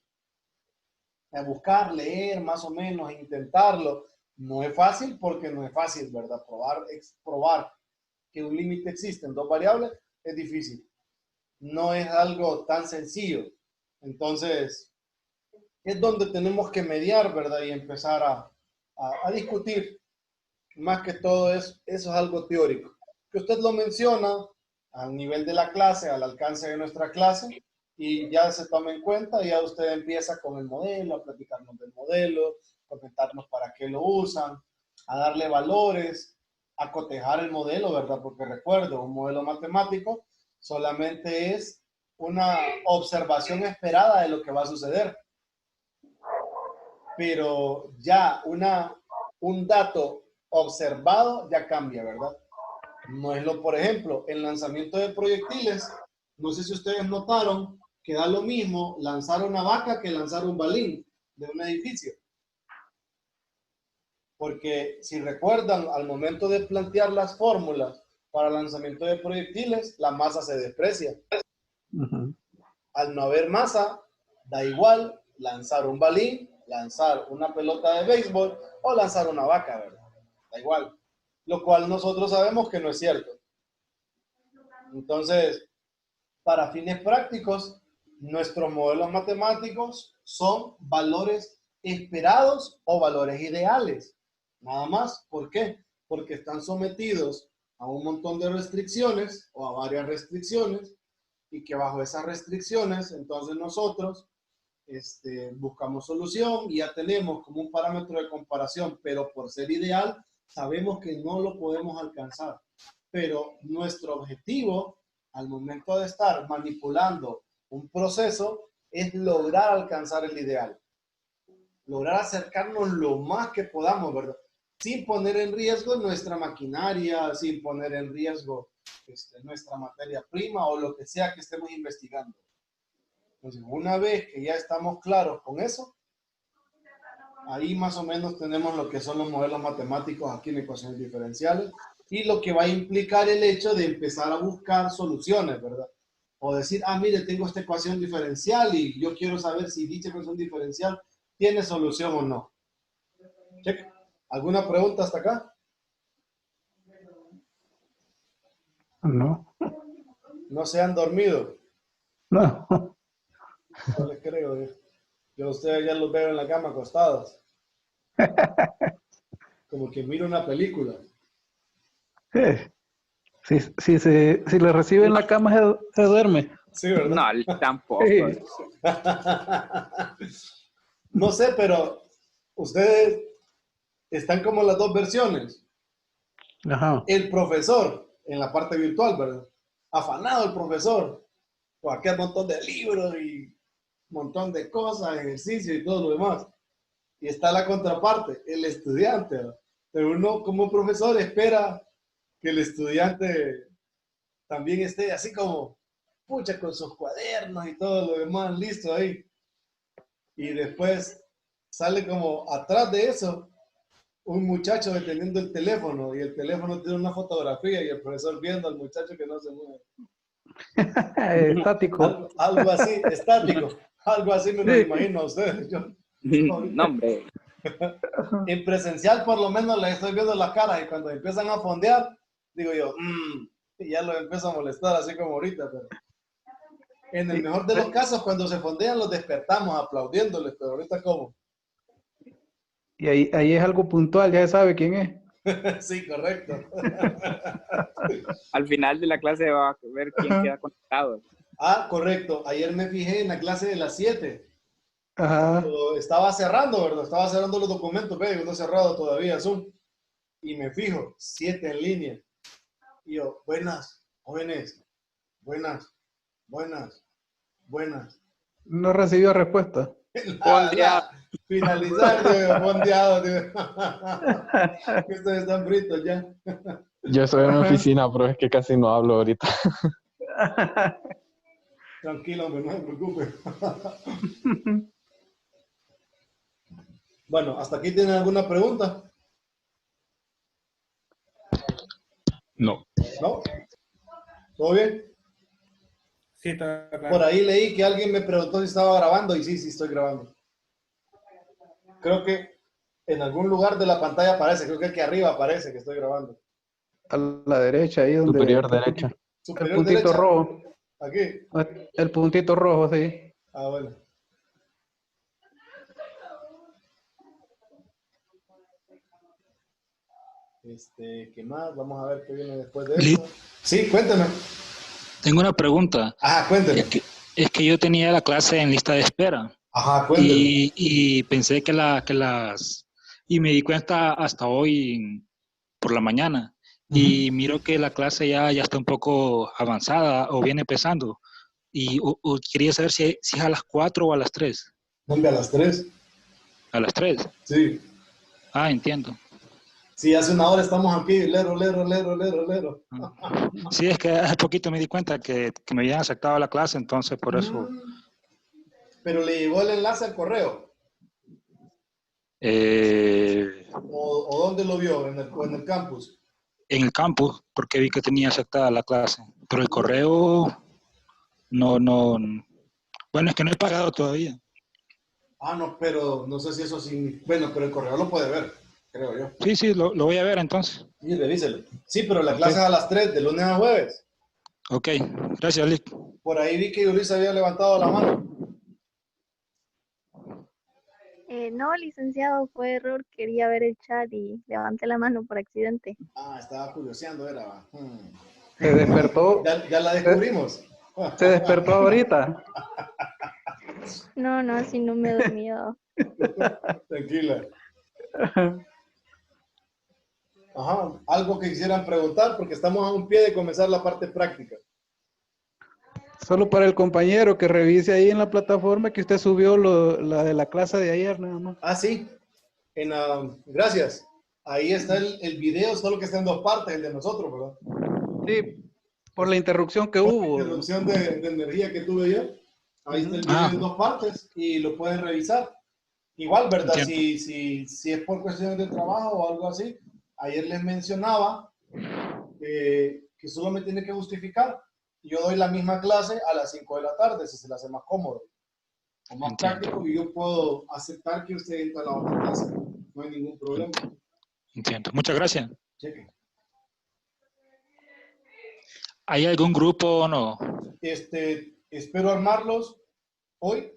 Buscar, leer más o menos, intentarlo. No es fácil porque no es fácil, ¿verdad? Probar que un límite existe en dos variables es difícil. No es algo tan sencillo. Entonces, es donde tenemos que mediar, ¿verdad? Y empezar a discutir. Más que todo eso es algo teórico. Que usted lo menciona al nivel de la clase, al alcance de nuestra clase, y ya se toma en cuenta, y ya usted empieza con el modelo, a platicarnos del modelo, comentarnos para qué lo usan, a darle valores, a cotejar el modelo, ¿verdad? Porque recuerdo, un modelo matemático solamente es una observación esperada de lo que va a suceder. Pero ya un dato observado ya cambia, ¿verdad? No es por ejemplo, el lanzamiento de proyectiles, no sé si ustedes notaron que da lo mismo lanzar una vaca que lanzar un balín de un edificio. Porque si recuerdan, al momento de plantear las fórmulas para lanzamiento de proyectiles, la masa se desprecia. Al no haber masa, da igual lanzar un balín, lanzar una pelota de béisbol o lanzar una vaca, ¿verdad? Da igual. Lo cual nosotros sabemos que no es cierto. Entonces, para fines prácticos, nuestros modelos matemáticos son valores esperados o valores ideales. Nada más. ¿Por qué? Porque están sometidos a un montón de restricciones o a varias restricciones, y que bajo esas restricciones, entonces nosotros buscamos solución y ya tenemos como un parámetro de comparación, pero por ser ideal, sabemos que no lo podemos alcanzar. Pero nuestro objetivo, al momento de estar manipulando un proceso, es lograr alcanzar el ideal. Lograr acercarnos lo más que podamos, ¿verdad? Sin poner en riesgo nuestra maquinaria, sin poner en riesgo nuestra materia prima o lo que sea que estemos investigando. Entonces, una vez que ya estamos claros con eso, ahí más o menos tenemos lo que son los modelos matemáticos aquí en ecuaciones diferenciales y lo que va a implicar el hecho de empezar a buscar soluciones, ¿verdad? O decir, mire, tengo esta ecuación diferencial y yo quiero saber si dicha ecuación diferencial tiene solución o no. Check. ¿Alguna pregunta hasta acá? No. ¿No se han dormido? No. No les creo. Yo a ustedes ya los veo en la cama acostados. Como que miro una película. Si le recibe en la cama se duerme. Sí, ¿verdad? No, tampoco. Sí. No sé, pero ustedes están como las dos versiones. Ajá. El profesor, en la parte virtual, ¿verdad? Afanado el profesor. Con aquel montón de libros y un montón de cosas, ejercicio y todo lo demás. Y está la contraparte, el estudiante, ¿verdad? Pero uno como profesor espera que el estudiante también esté así como, pucha, con sus cuadernos y todo lo demás listo ahí. Y después sale como atrás de eso un muchacho deteniendo el teléfono, y el teléfono tiene una fotografía y el profesor viendo al muchacho que no se mueve. Estático. Algo así, estático. Algo así me lo imagino a ustedes. No, hombre. En presencial por lo menos les estoy viendo la cara, y cuando empiezan a fondear, digo yo, y ya los empiezo a molestar así como ahorita. Pero en el mejor de los casos, cuando se fondean los despertamos aplaudiéndoles, pero ahorita ¿cómo? Y ahí es algo puntual, ya se sabe quién es. Sí, correcto. Al final de la clase va a ver quién queda conectado. Ah, correcto. Ayer me fijé en la clase de las 7. Ajá. Estaba cerrando, ¿verdad? Estaba cerrando los documentos, pero no he cerrado todavía Zoom. Y me fijo, 7 en línea. Y yo, buenas, jóvenes, buenas. No recibió respuesta. Finalizar, bondeado. Ustedes están fritos ya. Yo estoy en mi oficina, pero es que casi no hablo ahorita. Tranquilo, hombre, no se preocupe. Bueno, ¿hasta aquí tienen alguna pregunta? No. ¿No? ¿Todo bien? Sí, está claro. Por ahí leí que alguien me preguntó si estaba grabando y sí, estoy grabando. Creo que en algún lugar de la pantalla aparece, creo que aquí arriba aparece que estoy grabando. A la derecha, ahí donde... Superior derecha. El puntito rojo. Aquí. El puntito rojo, sí. Ah, bueno. ¿Qué más? Vamos a ver qué viene después de eso. Sí, cuéntame. Tengo una pregunta. Ajá, cuéntame. Es que yo tenía la clase en lista de espera. Ajá, cuéntame. Y pensé que las... Y me di cuenta hasta hoy por la mañana. Y miro que la clase ya está un poco avanzada o viene empezando. Y quería saber si es a las 4 o a las 3. ¿Dónde? A las 3. ¿A las 3? Sí. Ah, entiendo. Sí, hace una hora estamos aquí, lero. Sí, es que hace poquito me di cuenta que me habían aceptado la clase, entonces por eso... Pero le llegó el enlace al correo. ¿O dónde lo vio? ¿En el campus? En el campus, porque vi que tenía aceptada la clase. Pero el correo no... Bueno, es que no he pagado todavía. Ah, no, pero no sé si eso sí... Bueno, pero el correo lo puede ver, creo yo. Sí, lo voy a ver entonces. Sí, revíselo. Sí, pero la clase es a las 3, de lunes a jueves. Ok, gracias, Lick. Por ahí vi que Yulisa había levantado la mano. No, licenciado, fue error. Quería ver el chat y levanté la mano por accidente. Ah, estaba curioseando, era. Se despertó. Ya la descubrimos. Se despertó ahorita. No, así no me he dormido. Tranquila. Ajá, algo que quisieran preguntar, porque estamos a un pie de comenzar la parte práctica. Solo para el compañero que revise ahí en la plataforma que usted subió la de la clase de ayer, nada más. Ah, sí. Gracias. Ahí está el video, solo que está en 2 partes, el de nosotros, ¿verdad? Sí, por la interrupción que por hubo. La interrupción de energía que tuve yo. Ahí está el video en 2 partes y lo pueden revisar. Igual, ¿verdad? Si es por cuestiones de trabajo o algo así. Ayer les mencionaba que solo me tiene que justificar. Yo doy la misma clase a las 5 de la tarde, si se le hace más cómodo o más práctico, y yo puedo aceptar que usted entre a la otra clase. No hay ningún problema. Entiendo. Muchas gracias. Cheque. ¿Hay algún grupo o no? Espero armarlos hoy.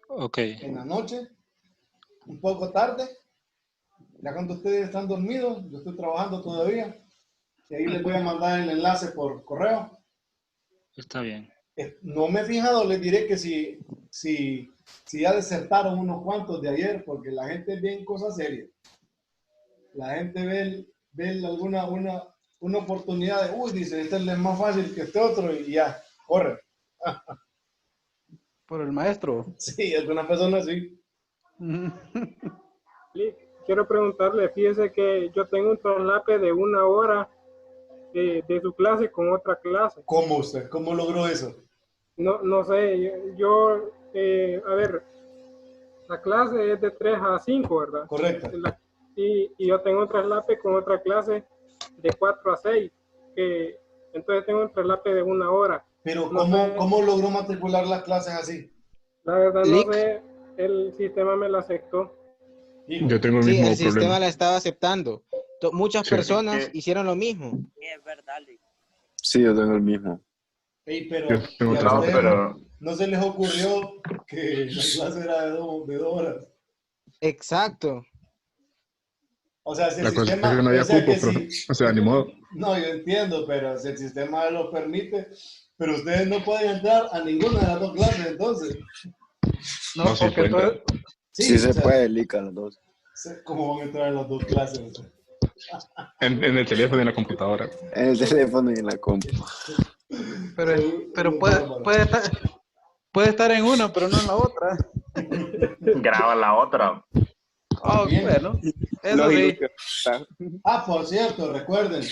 Ok. En la noche, un poco tarde. Ya cuando ustedes están dormidos, yo estoy trabajando todavía. Y ahí les voy a mandar el enlace por correo. Está bien. No me he fijado, les diré que si ya desertaron unos cuantos de ayer, porque la gente ve en cosas serias. La gente ve una oportunidad de, dice, este es más fácil que este otro, y ya, corre. ¿Por el maestro? Sí, alguna persona sí. Quiero preguntarle, fíjese que yo tengo un traslape de 1 hora de su clase con otra clase. ¿Cómo usted? ¿Cómo logró eso? No sé, a ver, la clase es de 3 a 5, ¿verdad? Correcto. Y yo tengo un traslape con otra clase de 4 a 6, entonces tengo un traslape de 1 hora. Pero ¿cómo logró matricular las clases así? La verdad no sé, el sistema me la aceptó. Yo tengo el mismo problema. El sistema la estaba aceptando. Muchas personas hicieron lo mismo. Es verdad, Lick. Sí, yo tengo el mismo. Ey, pero no se les ocurrió que la clase era de 2 horas. Exacto. O sea, si el La cosa es sistema, que no había o sea, cupo, que profe. si, O sea, ni modo. no, yo entiendo, pero si el sistema lo permite, pero ustedes no pueden entrar a ninguna de las dos clases, entonces. No, No, sí porque puede todo, Sí o se sea, puede, Lica, los dos. ¿cómo van a entrar en las dos clases? En el teléfono y en la computadora. En el teléfono y en la compu. pero, Son pero unos puede, bárbaros. puede estar en una, pero no en la otra. Graba la otra. Oh, Bien. bueno, eso Lógico sí. que está. Por cierto, recuerden,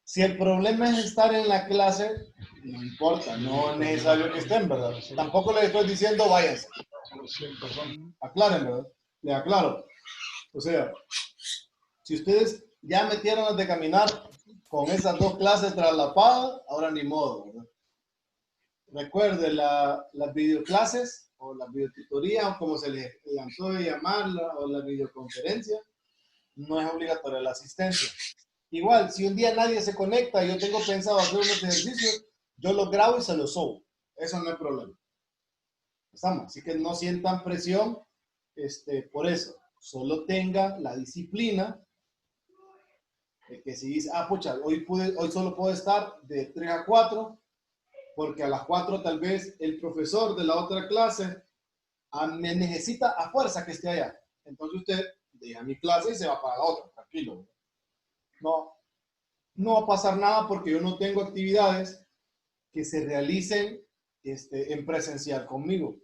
si el problema es estar en la clase, no importa, no es necesario que estén, ¿verdad? Tampoco les estoy diciendo váyanse. Aclaren, ¿verdad? Les aclaro. O sea, si ustedes ya metieron las de caminar con esas dos clases traslapadas, ahora ni modo, ¿verdad? Recuerden, las videoclases o las videotutorías, o como se les lanzó de llamarla, o la videoconferencia, no es obligatoria la asistencia. Igual, si un día nadie se conecta y yo tengo pensado hacer unos ejercicios, yo los grabo y se los subo. Eso no es problema. Estamos, así que no sientan presión por eso. Solo tengan la disciplina de que si dice, pucha, hoy solo puedo estar de 3 a 4, porque a las 4 tal vez el profesor de la otra clase me necesita a fuerza que esté allá. Entonces usted deja mi clase y se va para la otra, tranquilo. No va a pasar nada porque yo no tengo actividades que se realicen en presencial conmigo.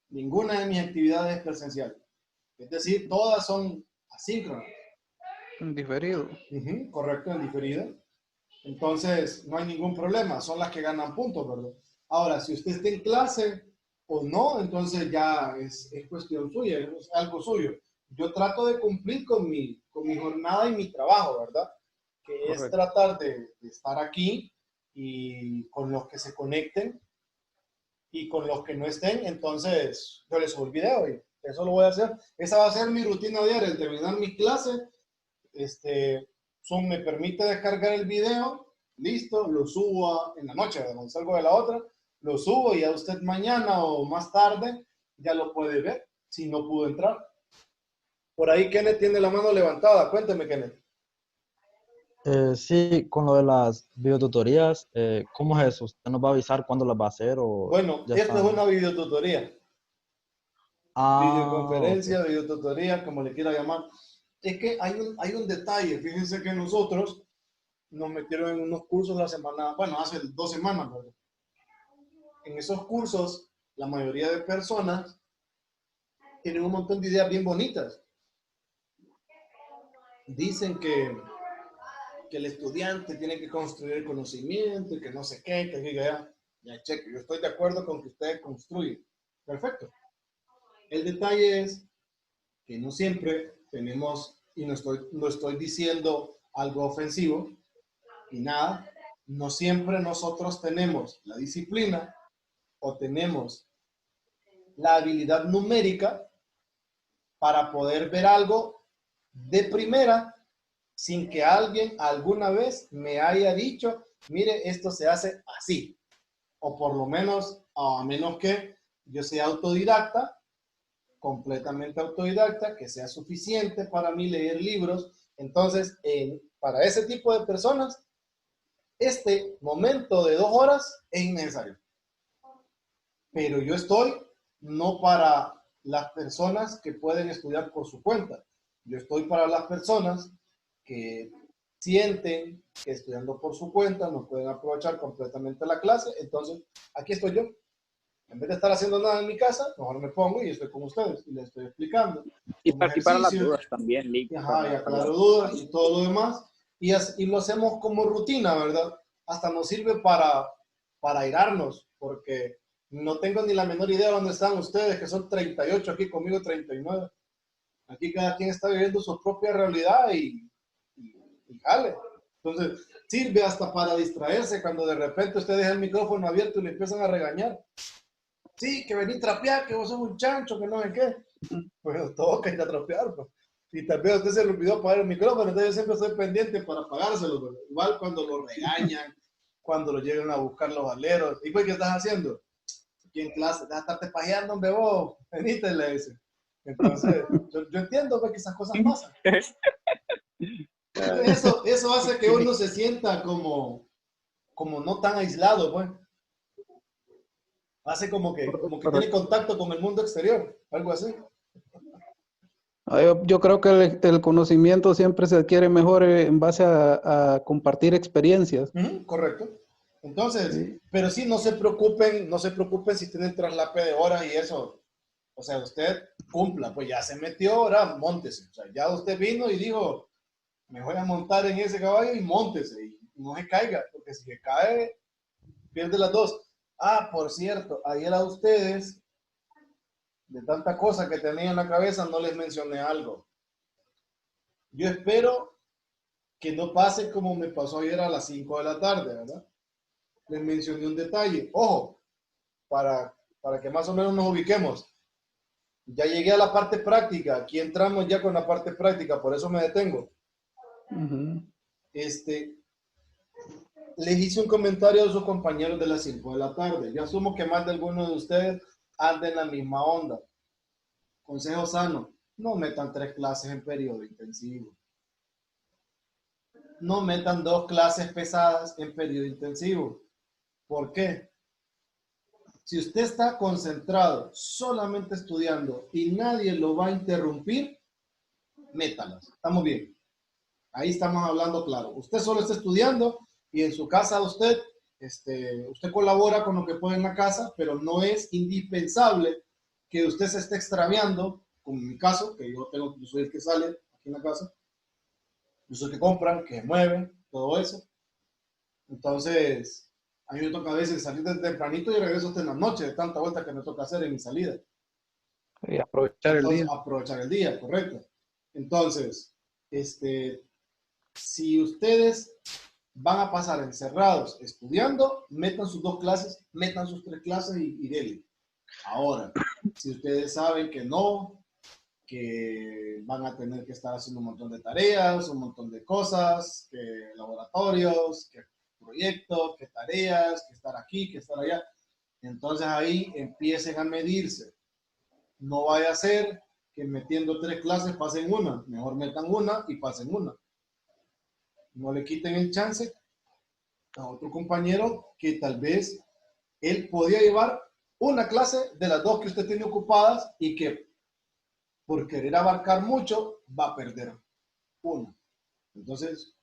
Ninguna de mis actividades es presencial. Es decir, todas son asíncronas. En diferido. Correcto, en diferido. Entonces, no hay ningún problema. Son las que ganan puntos, ¿verdad? Ahora, si usted está en clase o no, entonces ya es cuestión suya, es algo suyo. Yo trato de cumplir con mi jornada y mi trabajo, ¿verdad? Que Correcto. es tratar de estar aquí y con los que se conecten y con los que no estén, entonces yo les subo el video y eso lo voy a hacer. Esa va a ser mi rutina diaria, al terminar mis clases. Zoom me permite descargar el video, listo, lo subo en la noche, cuando salgo de la otra, lo subo y a usted mañana o más tarde ya lo puede ver si no pudo entrar. Por ahí Kenneth tiene la mano levantada, cuénteme, Kenneth. Sí, con lo de las videotutorías, ¿cómo es eso? ¿Usted nos va a avisar cuándo las va a hacer? O Bueno, ya esta están? es una videotutoría. Videoconferencia, Ok. videotutoría, como le quiera llamar. Es que hay un detalle. Fíjense que nosotros nos metieron en unos cursos la semana, hace 2 semanas, ¿verdad? En esos cursos, la mayoría de personas tienen un montón de ideas bien bonitas. Dicen que el estudiante tiene que construir el conocimiento y que no sé qué, que aquí, que allá. Ya, cheque, yo estoy de acuerdo con que ustedes construyen. Perfecto. El detalle es que no siempre tenemos, y no estoy diciendo algo ofensivo, y nada, no siempre nosotros tenemos la disciplina o tenemos la habilidad numérica para poder ver algo de primera sin que alguien alguna vez me haya dicho, mire, esto se hace así. O por lo menos, a menos que yo sea autodidacta, completamente autodidacta, que sea suficiente para mí leer libros. Entonces, para ese tipo de personas, este momento de 2 horas es innecesario. Pero yo estoy no para las personas que pueden estudiar por su cuenta. Yo estoy para las personas que sienten que estudiando por su cuenta no pueden aprovechar completamente la clase. Entonces, aquí estoy yo. En vez de estar haciendo nada en mi casa, mejor me pongo y estoy con ustedes y les estoy explicando. Y participar las dudas también, Lick. Y aclaro dudas y todo lo demás. Y lo hacemos como rutina, ¿verdad? Hasta nos sirve para airarnos, porque no tengo ni la menor idea de dónde están ustedes, que son 38, aquí conmigo 39. Aquí cada quien está viviendo su propia realidad y jale. Entonces, sirve hasta para distraerse cuando de repente usted deja el micrófono abierto y le empiezan a regañar. Sí, que vení a trapear, que vos sos un chancho, que no sé qué. Pues toca ir a trapear, pues. Y tal vez a usted se le olvidó apagar el micrófono, entonces yo siempre estoy pendiente para apagárselo. Pues. Igual cuando lo regañan, cuando lo llegan a buscar los aleros. ¿Y pues qué estás haciendo? Aquí en clase, deja de estarte pajeando, hombre, vos. Venite, le dice. Entonces, yo entiendo pues, que esas cosas pasan. Eso hace que uno se sienta como no tan aislado, pues. Hace como que tiene contacto con el mundo exterior, algo así. Yo creo que el conocimiento siempre se adquiere mejor en base a compartir experiencias. Correcto. Entonces, sí. Pero sí, no se preocupen si tienen traslape de horas y eso. O sea, usted cumpla, pues ya se metió, ahora móntese. O sea, ya usted vino y dijo, me voy a montar en ese caballo y móntese. Y no se caiga, porque si se cae, pierde las dos. Ah, por cierto, ayer a ustedes, de tanta cosa que tenía en la cabeza, no les mencioné algo. Yo espero que no pase como me pasó ayer a las 5 de la tarde, ¿verdad? Les mencioné un detalle. Ojo, para que más o menos nos ubiquemos. Ya llegué a la parte práctica. Aquí entramos ya con la parte práctica, por eso me detengo. Les hice un comentario a sus compañeros de las 5 de la tarde. Yo asumo que más de algunos de ustedes anden en la misma onda. Consejo sano, no metan 3 clases en periodo intensivo. No metan 2 clases pesadas en periodo intensivo. ¿Por qué? Si usted está concentrado solamente estudiando y nadie lo va a interrumpir, métalas. Estamos bien. Ahí estamos hablando claro. Usted solo está estudiando y en su casa usted colabora con lo que puede en la casa, pero no es indispensable que usted se esté extraviando, como en mi caso, que yo soy el que sale aquí en la casa, yo soy el que compran, que mueven, todo eso. Entonces, a mí me toca a veces salir desde tempranito y regreso hasta en la noche, de tanta vuelta que me toca hacer en mi salida. Y aprovechar el día. Aprovechar el día, correcto. Entonces, si ustedes van a pasar encerrados estudiando, metan sus 2 clases, metan sus 3 clases y denle. Ahora, si ustedes saben que no, que van a tener que estar haciendo un montón de tareas, un montón de cosas, que laboratorios, que proyectos, que tareas, que estar aquí, que estar allá, entonces ahí empiecen a medirse. No vaya a ser que metiendo 3 clases pasen una, mejor metan una y pasen una. No le quiten el chance a otro compañero que tal vez él podía llevar una clase de las 2 que usted tiene ocupadas y que por querer abarcar mucho va a perder una. Entonces,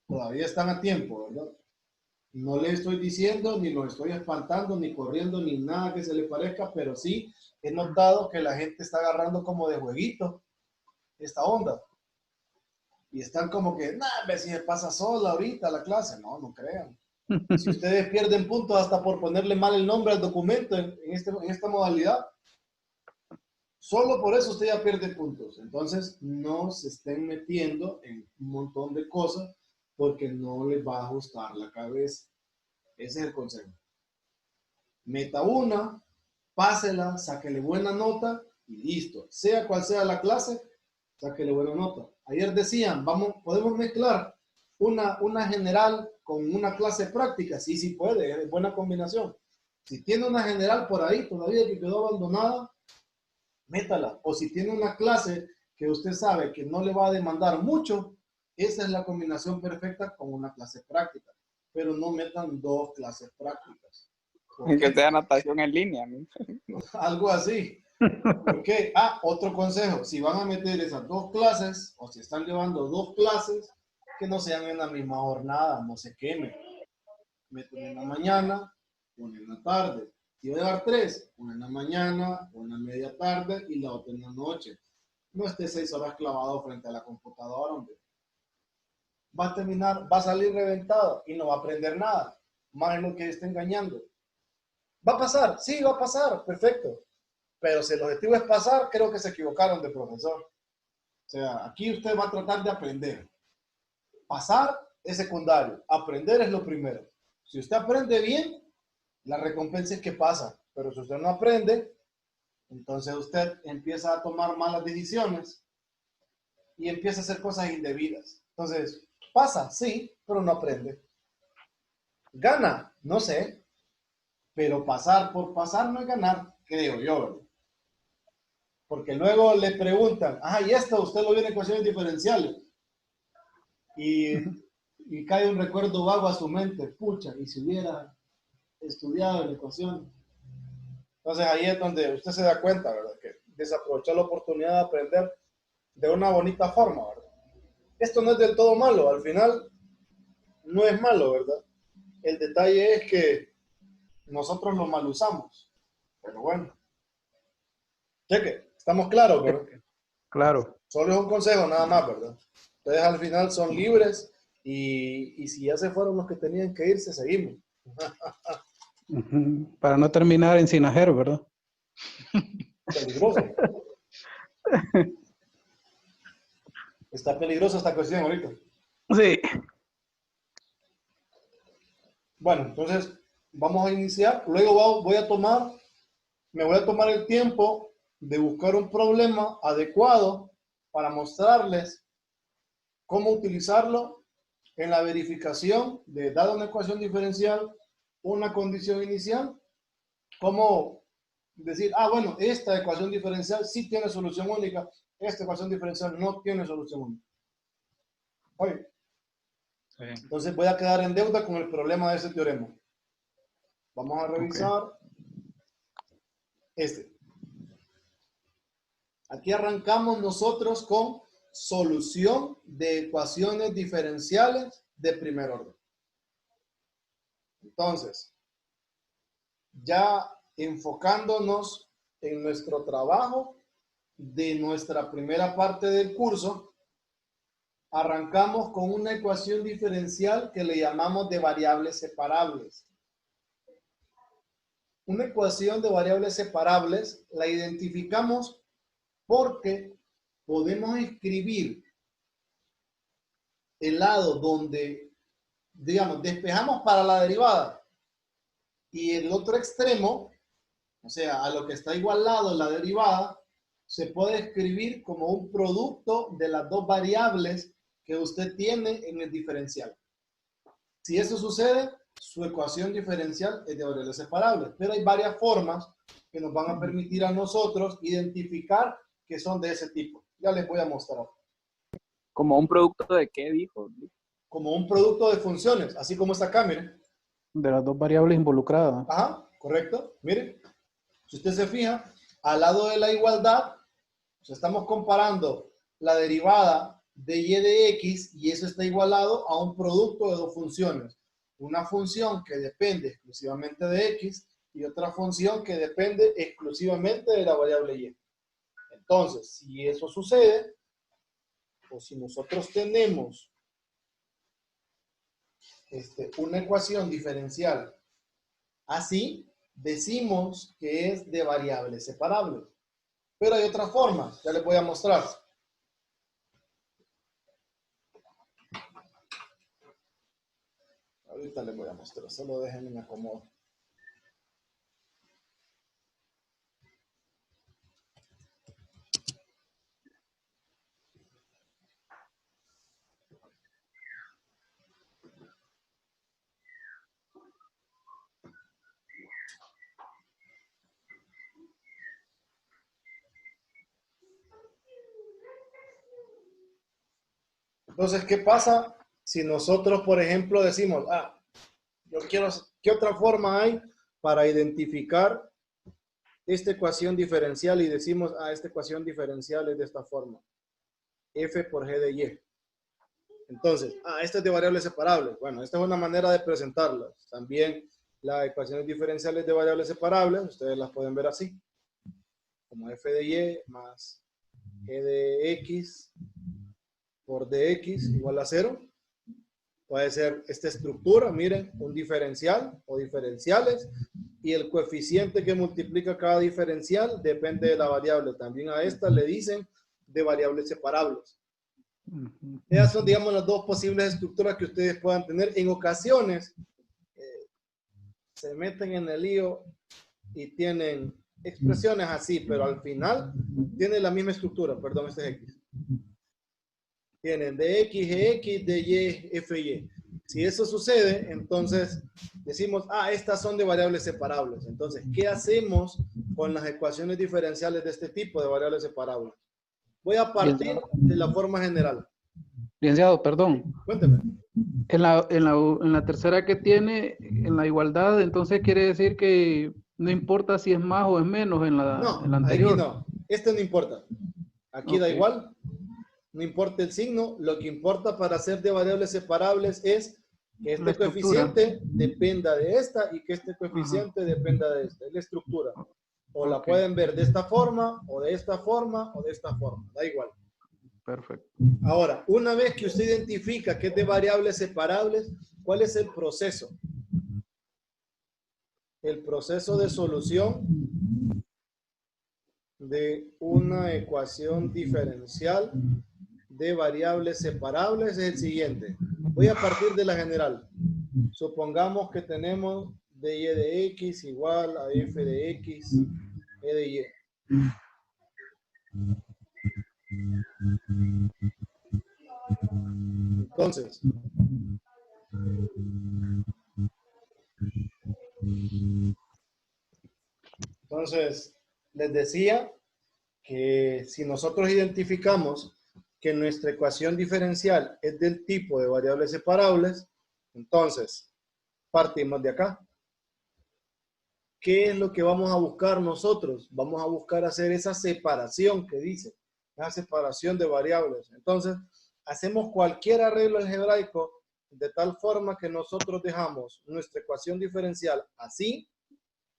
todavía están a tiempo, ¿verdad? No le estoy diciendo, ni lo estoy espantando, ni corriendo, ni nada que se le parezca, pero sí he notado que la gente está agarrando como de jueguito esta onda. Y están como que, nada, si se pasa sola ahorita la clase. No, no crean. Si ustedes pierden puntos hasta por ponerle mal el nombre al documento en esta modalidad, solo por eso usted ya pierde puntos. Entonces, no se estén metiendo en un montón de cosas porque no les va a ajustar la cabeza. Ese es el consejo. Meta una, pásela, sáquele buena nota y listo. Sea cual sea la clase, sáquele buena nota. Ayer decían, podemos mezclar una general con una clase práctica. Sí, sí puede, es buena combinación. Si tiene una general por ahí todavía que quedó abandonada, métala. O si tiene una clase que usted sabe que no le va a demandar mucho, esa es la combinación perfecta con una clase práctica. Pero no metan 2 clases prácticas. Que sea natación en línea, ¿no? Algo así. ¿Por qué? Otro consejo. Si van a meter esas 2 clases, o si están llevando 2 clases, que no sean en la misma jornada, no se quemen. Meten en la mañana, una en la tarde. Si voy a dar 3, una en la mañana, una en media tarde y la otra en la noche. No esté 6 horas clavado frente a la computadora, hombre. Va a salir reventado y no va a aprender nada. Más lo que esté engañando. ¿Va a pasar? Sí, va a pasar. Perfecto. Pero si el objetivo es pasar, creo que se equivocaron de profesor. O sea, aquí usted va a tratar de aprender. Pasar es secundario. Aprender es lo primero. Si usted aprende bien, la recompensa es que pasa. Pero si usted no aprende, entonces usted empieza a tomar malas decisiones y empieza a hacer cosas indebidas. Entonces, pasa, sí, pero no aprende. Gana, no sé. Pero pasar por pasar no es ganar, creo yo, ¿verdad? Porque luego le preguntan, ¿y esto usted lo vio en ecuaciones diferenciales? y cae un recuerdo vago a su mente. Pucha, y si hubiera estudiado la ecuación. Entonces ahí es donde usted se da cuenta, ¿verdad? Que desaprovechó la oportunidad de aprender de una bonita forma, ¿verdad? Esto no es del todo malo, al final no es malo, ¿verdad? El detalle es que nosotros lo mal usamos. Pero bueno. Cheque, estamos claros, ¿verdad? Claro. Solo es un consejo nada más, ¿verdad? Ustedes al final son libres y si ya se fueron los que tenían que irse, seguimos. Para no terminar en Sinajero, ¿verdad? Peligroso. Está peligrosa esta cuestión ahorita. Sí. Bueno, entonces vamos a iniciar. Luego me voy a tomar el tiempo de buscar un problema adecuado para mostrarles cómo utilizarlo en la verificación de, dada una ecuación diferencial, una condición inicial, cómo decir, bueno, esta ecuación diferencial sí tiene solución única, esta ecuación diferencial no tiene solución única. Oye, entonces voy a quedar en deuda con el problema de ese teorema. Vamos a revisar este. Aquí arrancamos nosotros con solución de ecuaciones diferenciales de primer orden. Entonces, ya enfocándonos en nuestro trabajo de nuestra primera parte del curso, arrancamos con una ecuación diferencial que le llamamos de variables separables. Una ecuación de variables separables la identificamos porque podemos escribir el lado donde, digamos, despejamos para la derivada y el otro extremo, o sea, a lo que está igualado la derivada, se puede escribir como un producto de las dos variables que usted tiene en el diferencial. Si eso sucede, su ecuación diferencial es de variables separables, pero hay varias formas que nos van a permitir a nosotros identificar que son de ese tipo. Ya les voy a mostrar. ¿Como un producto de qué dijo? Como un producto de funciones, así como está acá, miren. De las dos variables involucradas. Ajá, correcto. Miren, si usted se fija, al lado de la igualdad, pues estamos comparando la derivada de y de x y eso está igualado a un producto de dos funciones. Una función que depende exclusivamente de x y otra función que depende exclusivamente de la variable y. Entonces, si eso sucede, o si nosotros tenemos una ecuación diferencial así, decimos que es de variables separables. Pero hay otras formas, ya les voy a mostrar. Ahorita les voy a mostrar, solo déjenme me acomodo. Entonces, ¿qué pasa si nosotros, por ejemplo, decimos, yo quiero, ¿qué otra forma hay para identificar esta ecuación diferencial? Y decimos, esta ecuación diferencial es de esta forma. F por G de Y. Entonces, esta es de variables separables. Bueno, esta es una manera de presentarlas. También las ecuaciones diferenciales de variables separables, ustedes las pueden ver así. Como F de Y más G de X por dx igual a 0. Puede ser esta estructura, miren, un diferencial o diferenciales, y el coeficiente que multiplica cada diferencial depende de la variable. También a esta le dicen de variables separables. Esas son, digamos, las dos posibles estructuras que ustedes puedan tener. En ocasiones se meten en el lío y tienen expresiones así, pero al final tienen la misma estructura. Perdón, este es X. Tienen de X, Gx, de Y, Fy. Si eso sucede, entonces decimos, estas son de variables separables. Entonces, ¿qué hacemos con las ecuaciones diferenciales de este tipo de variables separables? Voy a partir de la forma general. Licenciado, perdón. Cuénteme. En la tercera que tiene, en la igualdad, entonces quiere decir que no importa si es más o es menos en la No, anterior. aquí no. Este no importa. Aquí da Ok. igual. No importa el signo. Lo que importa para hacer de variables separables es que La este estructura. coeficiente dependa de esta y que este coeficiente dependa de esta. Es la estructura. O la Ok. pueden ver de esta forma, o de esta forma, o de esta forma. Da igual. Perfecto. Ahora, una vez que usted identifica que es de variables separables, ¿cuál es el proceso? El proceso de solución de una ecuación diferencial de variables separables es el siguiente. Voy a partir de la general. Supongamos que tenemos dy de x igual a f de x, e de y. Entonces, les decía que si nosotros identificamos que nuestra ecuación diferencial es del tipo de variables separables, entonces partimos de acá. ¿Qué es lo que vamos a buscar nosotros? Vamos a buscar hacer esa separación que dice, la separación de variables. Entonces, hacemos cualquier arreglo algebraico de tal forma que nosotros dejamos nuestra ecuación diferencial así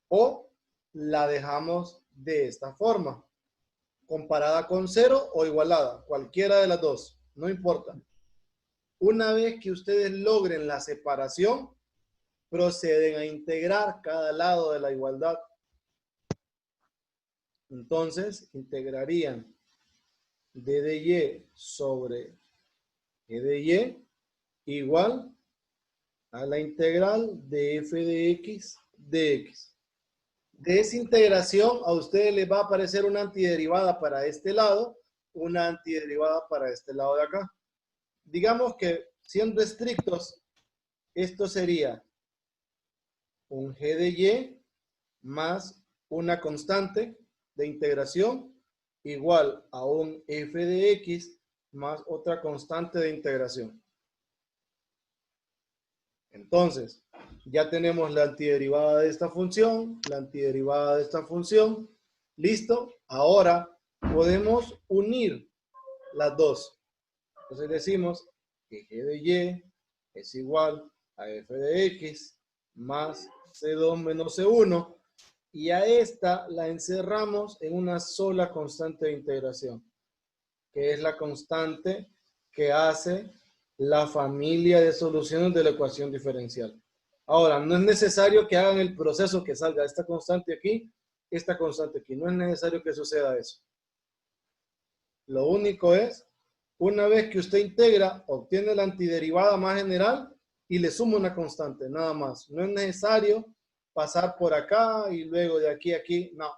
o la dejamos de esta forma, comparada con 0 o igualada, cualquiera de las dos, no importa. Una vez que ustedes logren la separación, proceden a integrar cada lado de la igualdad. Entonces, integrarían d de y sobre e de y igual a la integral de f de x de x. De esa integración a ustedes les va a aparecer una antiderivada para este lado, una antiderivada para este lado de acá. Digamos que, siendo estrictos, esto sería un g de y más una constante de integración igual a un f de x más otra constante de integración. Entonces, ya tenemos la antiderivada de esta función, la antiderivada de esta función. ¿Listo? Ahora podemos unir las dos. Entonces decimos que g de y es igual a f de x más c2 menos c1. Y a esta la encerramos en una sola constante de integración, que es la constante que hace la familia de soluciones de la ecuación diferencial. Ahora, no es necesario que hagan el proceso que salga esta constante aquí, esta constante aquí. No es necesario que suceda eso. Lo único es, una vez que usted integra, obtiene la antiderivada más general y le suma una constante, nada más. No es necesario pasar por acá y luego de aquí a aquí. No,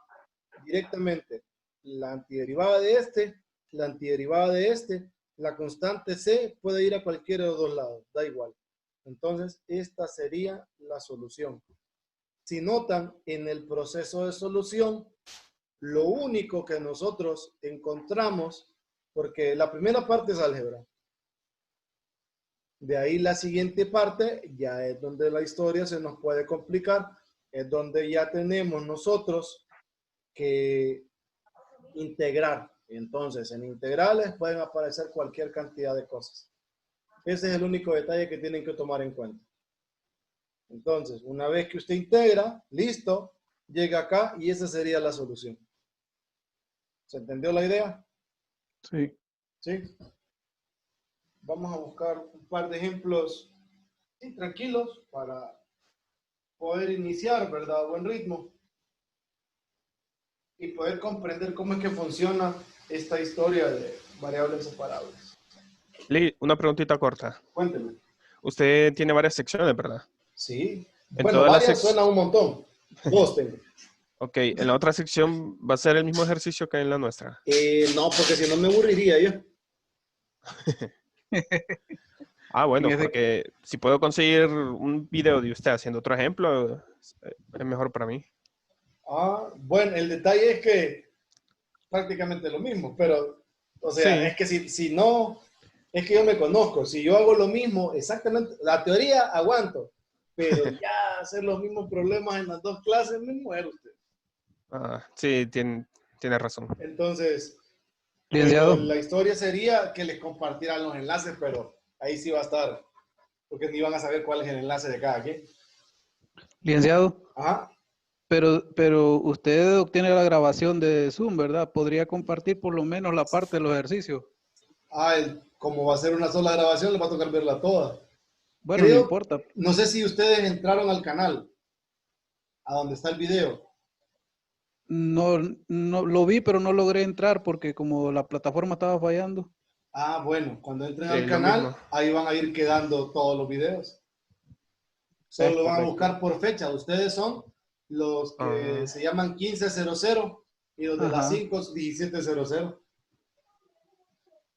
directamente la antiderivada de este, la antiderivada de este, la constante c puede ir a cualquiera de los dos lados, da igual. Entonces, esta sería la solución. Si notan, en el proceso de solución, lo único que nosotros encontramos, porque la primera parte es álgebra. De ahí la siguiente parte ya es donde la historia se nos puede complicar, es donde ya tenemos nosotros que integrar. Entonces, en integrales pueden aparecer cualquier cantidad de cosas. Ese es el único detalle que tienen que tomar en cuenta. Entonces, una vez que usted integra, listo, llega acá y esa sería la solución. ¿Se entendió la idea? Sí. ¿Sí? Vamos a buscar un par de ejemplos tranquilos para poder iniciar, ¿verdad? A buen ritmo. Y poder comprender cómo es que funciona esta historia de variables separables. Lee, una preguntita corta. Cuénteme. Usted tiene varias secciones, ¿verdad? Sí. En Bueno, todas las varias suena un montón. Dos tengo. Ok, en la otra sección va a ser el mismo ejercicio que en la nuestra. No, porque si no me aburriría yo. Ah, bueno, porque si puedo conseguir un video de usted haciendo otro ejemplo, es mejor para mí. Ah, bueno, el detalle es que prácticamente lo mismo, pero, o sea, Sí. es que si no, Es que yo me conozco. Si yo hago lo mismo, exactamente, la teoría aguanto, pero ya hacer los mismos problemas en las dos clases, me muero usted. Sí, tiene razón. Entonces, la historia sería que les compartieran los enlaces, pero ahí sí va a estar, porque ni van a saber cuál es el enlace de cada quien. Licenciado. Ajá. Pero usted obtiene la grabación de Zoom, ¿verdad? ¿Podría compartir por lo menos la parte de los ejercicios? Como va a ser una sola grabación, le va a tocar verla toda. Bueno, no importa. No sé si ustedes entraron al canal, a donde está el video. No lo vi, pero no logré entrar porque como la plataforma estaba fallando. Bueno, cuando entren al canal, ahí van a ir quedando todos los videos. Solo lo van a buscar por fecha. Ustedes son los que se llaman 1500 y los de las 5, 1700.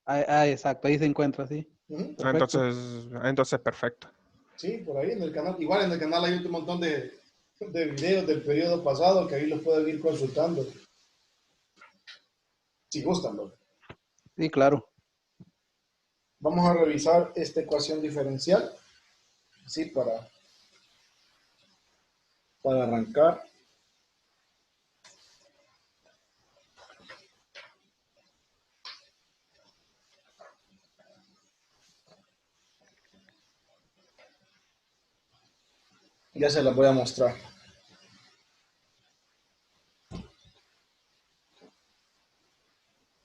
Exacto, ahí se encuentra, sí. Entonces, perfecto. Sí, por ahí en el canal. Igual en el canal hay un montón de videos del periodo pasado que ahí los pueden ir consultando. Si gustan, ¿no? Sí, claro. Vamos a revisar esta ecuación diferencial. Sí, para arrancar. Ya se las voy a mostrar.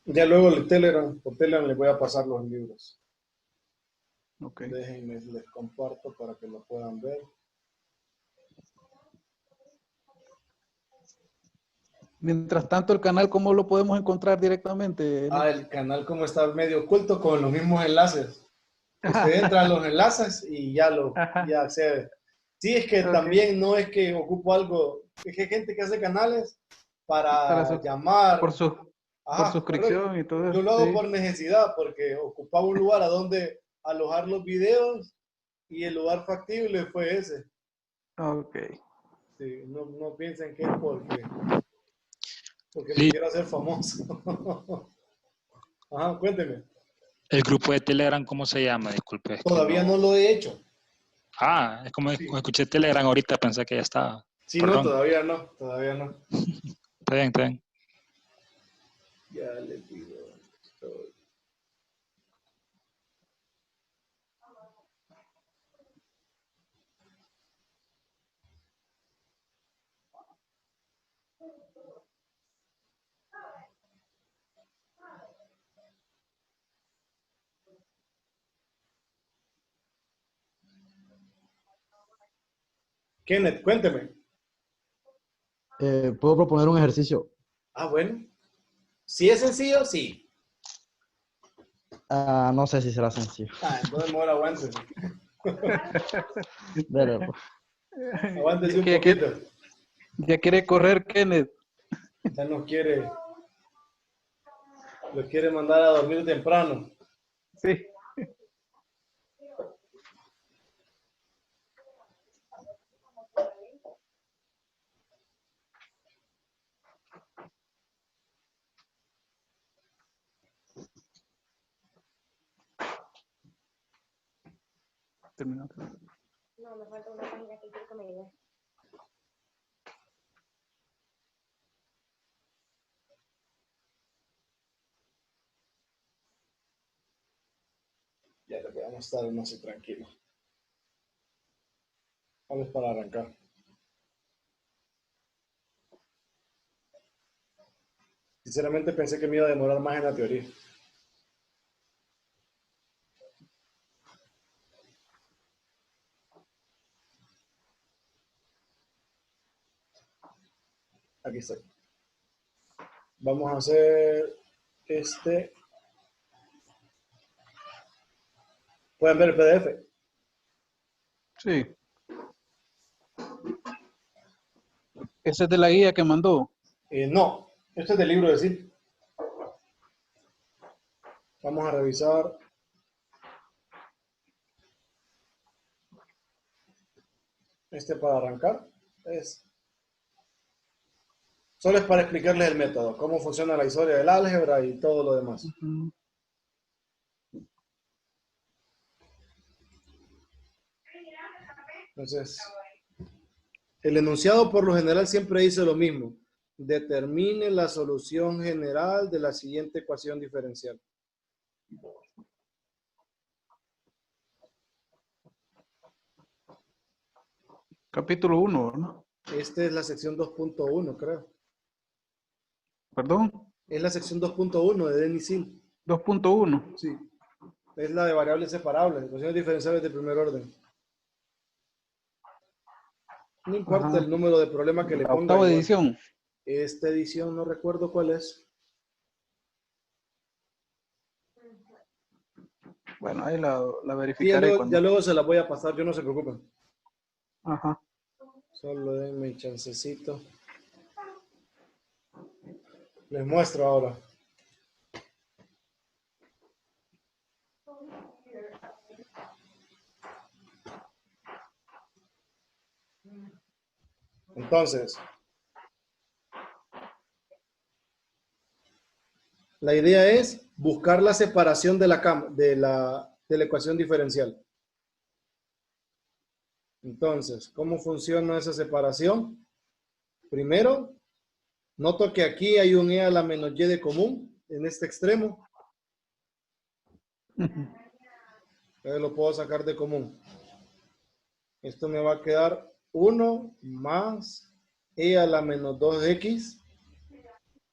Ya luego por Telegram les voy a pasar los libros. Okay. Déjenme, les comparto para que lo puedan ver. Mientras tanto, el canal, ¿cómo lo podemos encontrar directamente? El canal como está medio oculto con los mismos enlaces. Usted entra a los enlaces y ya accede. Sí, es que también no es que ocupo algo, es que hay gente que hace canales para llamar. Por suscripción y todo eso. Yo lo hago por necesidad, porque ocupaba un lugar a donde alojar los videos y el lugar factible fue ese. Ok. Sí, no piensen que es porque me quiero hacer famoso. Ajá, cuénteme. ¿El grupo de Telegram cómo se llama? Disculpe. Todavía no lo he hecho. Es como escuché Telegram ahorita, pensé que ya estaba. Sí, Perdón. no, todavía no. Está bien. Ya le digo. Kenneth, cuénteme. ¿Puedo proponer un ejercicio? Bueno. Si es sencillo, sí. No sé si será sencillo. Entonces mejor aguántese. Dale, pues. Aguántese un poquito. Ya quiere correr, Kenneth. Ya no quiere. Lo quiere mandar a dormir temprano. Sí. Terminó. No, me falta una página que quiero que me diga. Ya le voy a mostrar uno así tranquilo. Vamos para arrancar. Sinceramente pensé que me iba a demorar más en la teoría. Aquí estoy. Vamos a hacer ¿Pueden ver el PDF? Sí. ¿Ese es de la guía que mandó? No, este es del libro de CIL. Vamos a revisar. Para arrancar solo es para explicarles el método, cómo funciona la historia del álgebra y todo lo demás. Entonces, el enunciado por lo general siempre dice lo mismo. Determine la solución general de la siguiente ecuación diferencial. Capítulo 1, ¿no? Esta es la sección 2.1, creo. ¿Perdón? Es la sección 2.1 de Denis Hill. 2.1. Sí. Es la de variables separables, ecuaciones diferenciales de primer orden. No importa Ajá. el número de problema que le La ponga. octava igual. edición. Esta edición no recuerdo cuál es. Bueno, ahí la Sí, verificaré. ya luego se la voy a pasar, yo no se preocupen. Ajá. Solo denme un chancecito. Les muestro ahora. Entonces, la idea es buscar la separación de la ecuación diferencial. Entonces, ¿cómo funciona esa separación? Primero, noto que aquí hay un e a la menos y de común en este extremo. Lo puedo sacar de común. Esto me va a quedar 1 más e a la menos 2x.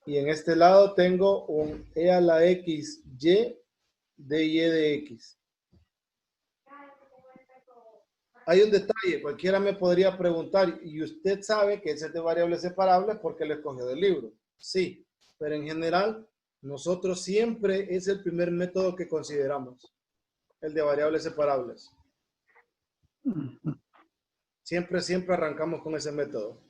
Y en este lado tengo un e a la x y de y de x. Hay un detalle, cualquiera me podría preguntar, ¿y usted sabe que ese es de variables separables porque lo escogió del libro? Sí, pero en general, nosotros siempre es el primer método que consideramos, el de variables separables. Siempre arrancamos con ese método.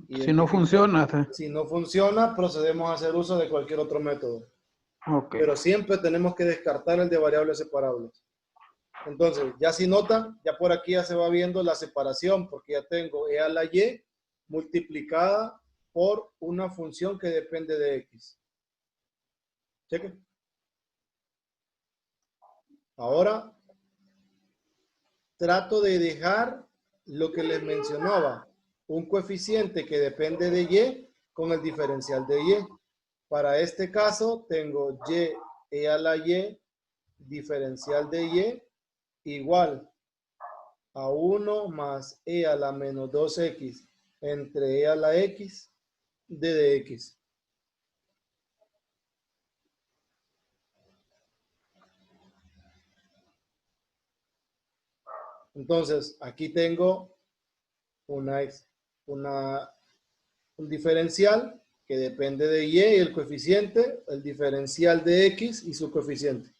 Si no funciona. Si no funciona, procedemos a hacer uso de cualquier otro método. Okay. Pero siempre tenemos que descartar el de variables separables. Entonces, ya si notan, ya por aquí ya se va viendo la separación, porque ya tengo e a la y multiplicada por una función que depende de x. Cheque. Ahora, trato de dejar lo que les mencionaba, un coeficiente que depende de y con el diferencial de y. Para este caso, tengo y e a la y diferencial de y igual a 1 más e a la menos 2x entre e a la x de dx. Entonces, aquí tengo un diferencial que depende de y el coeficiente, el diferencial de x y su coeficiente.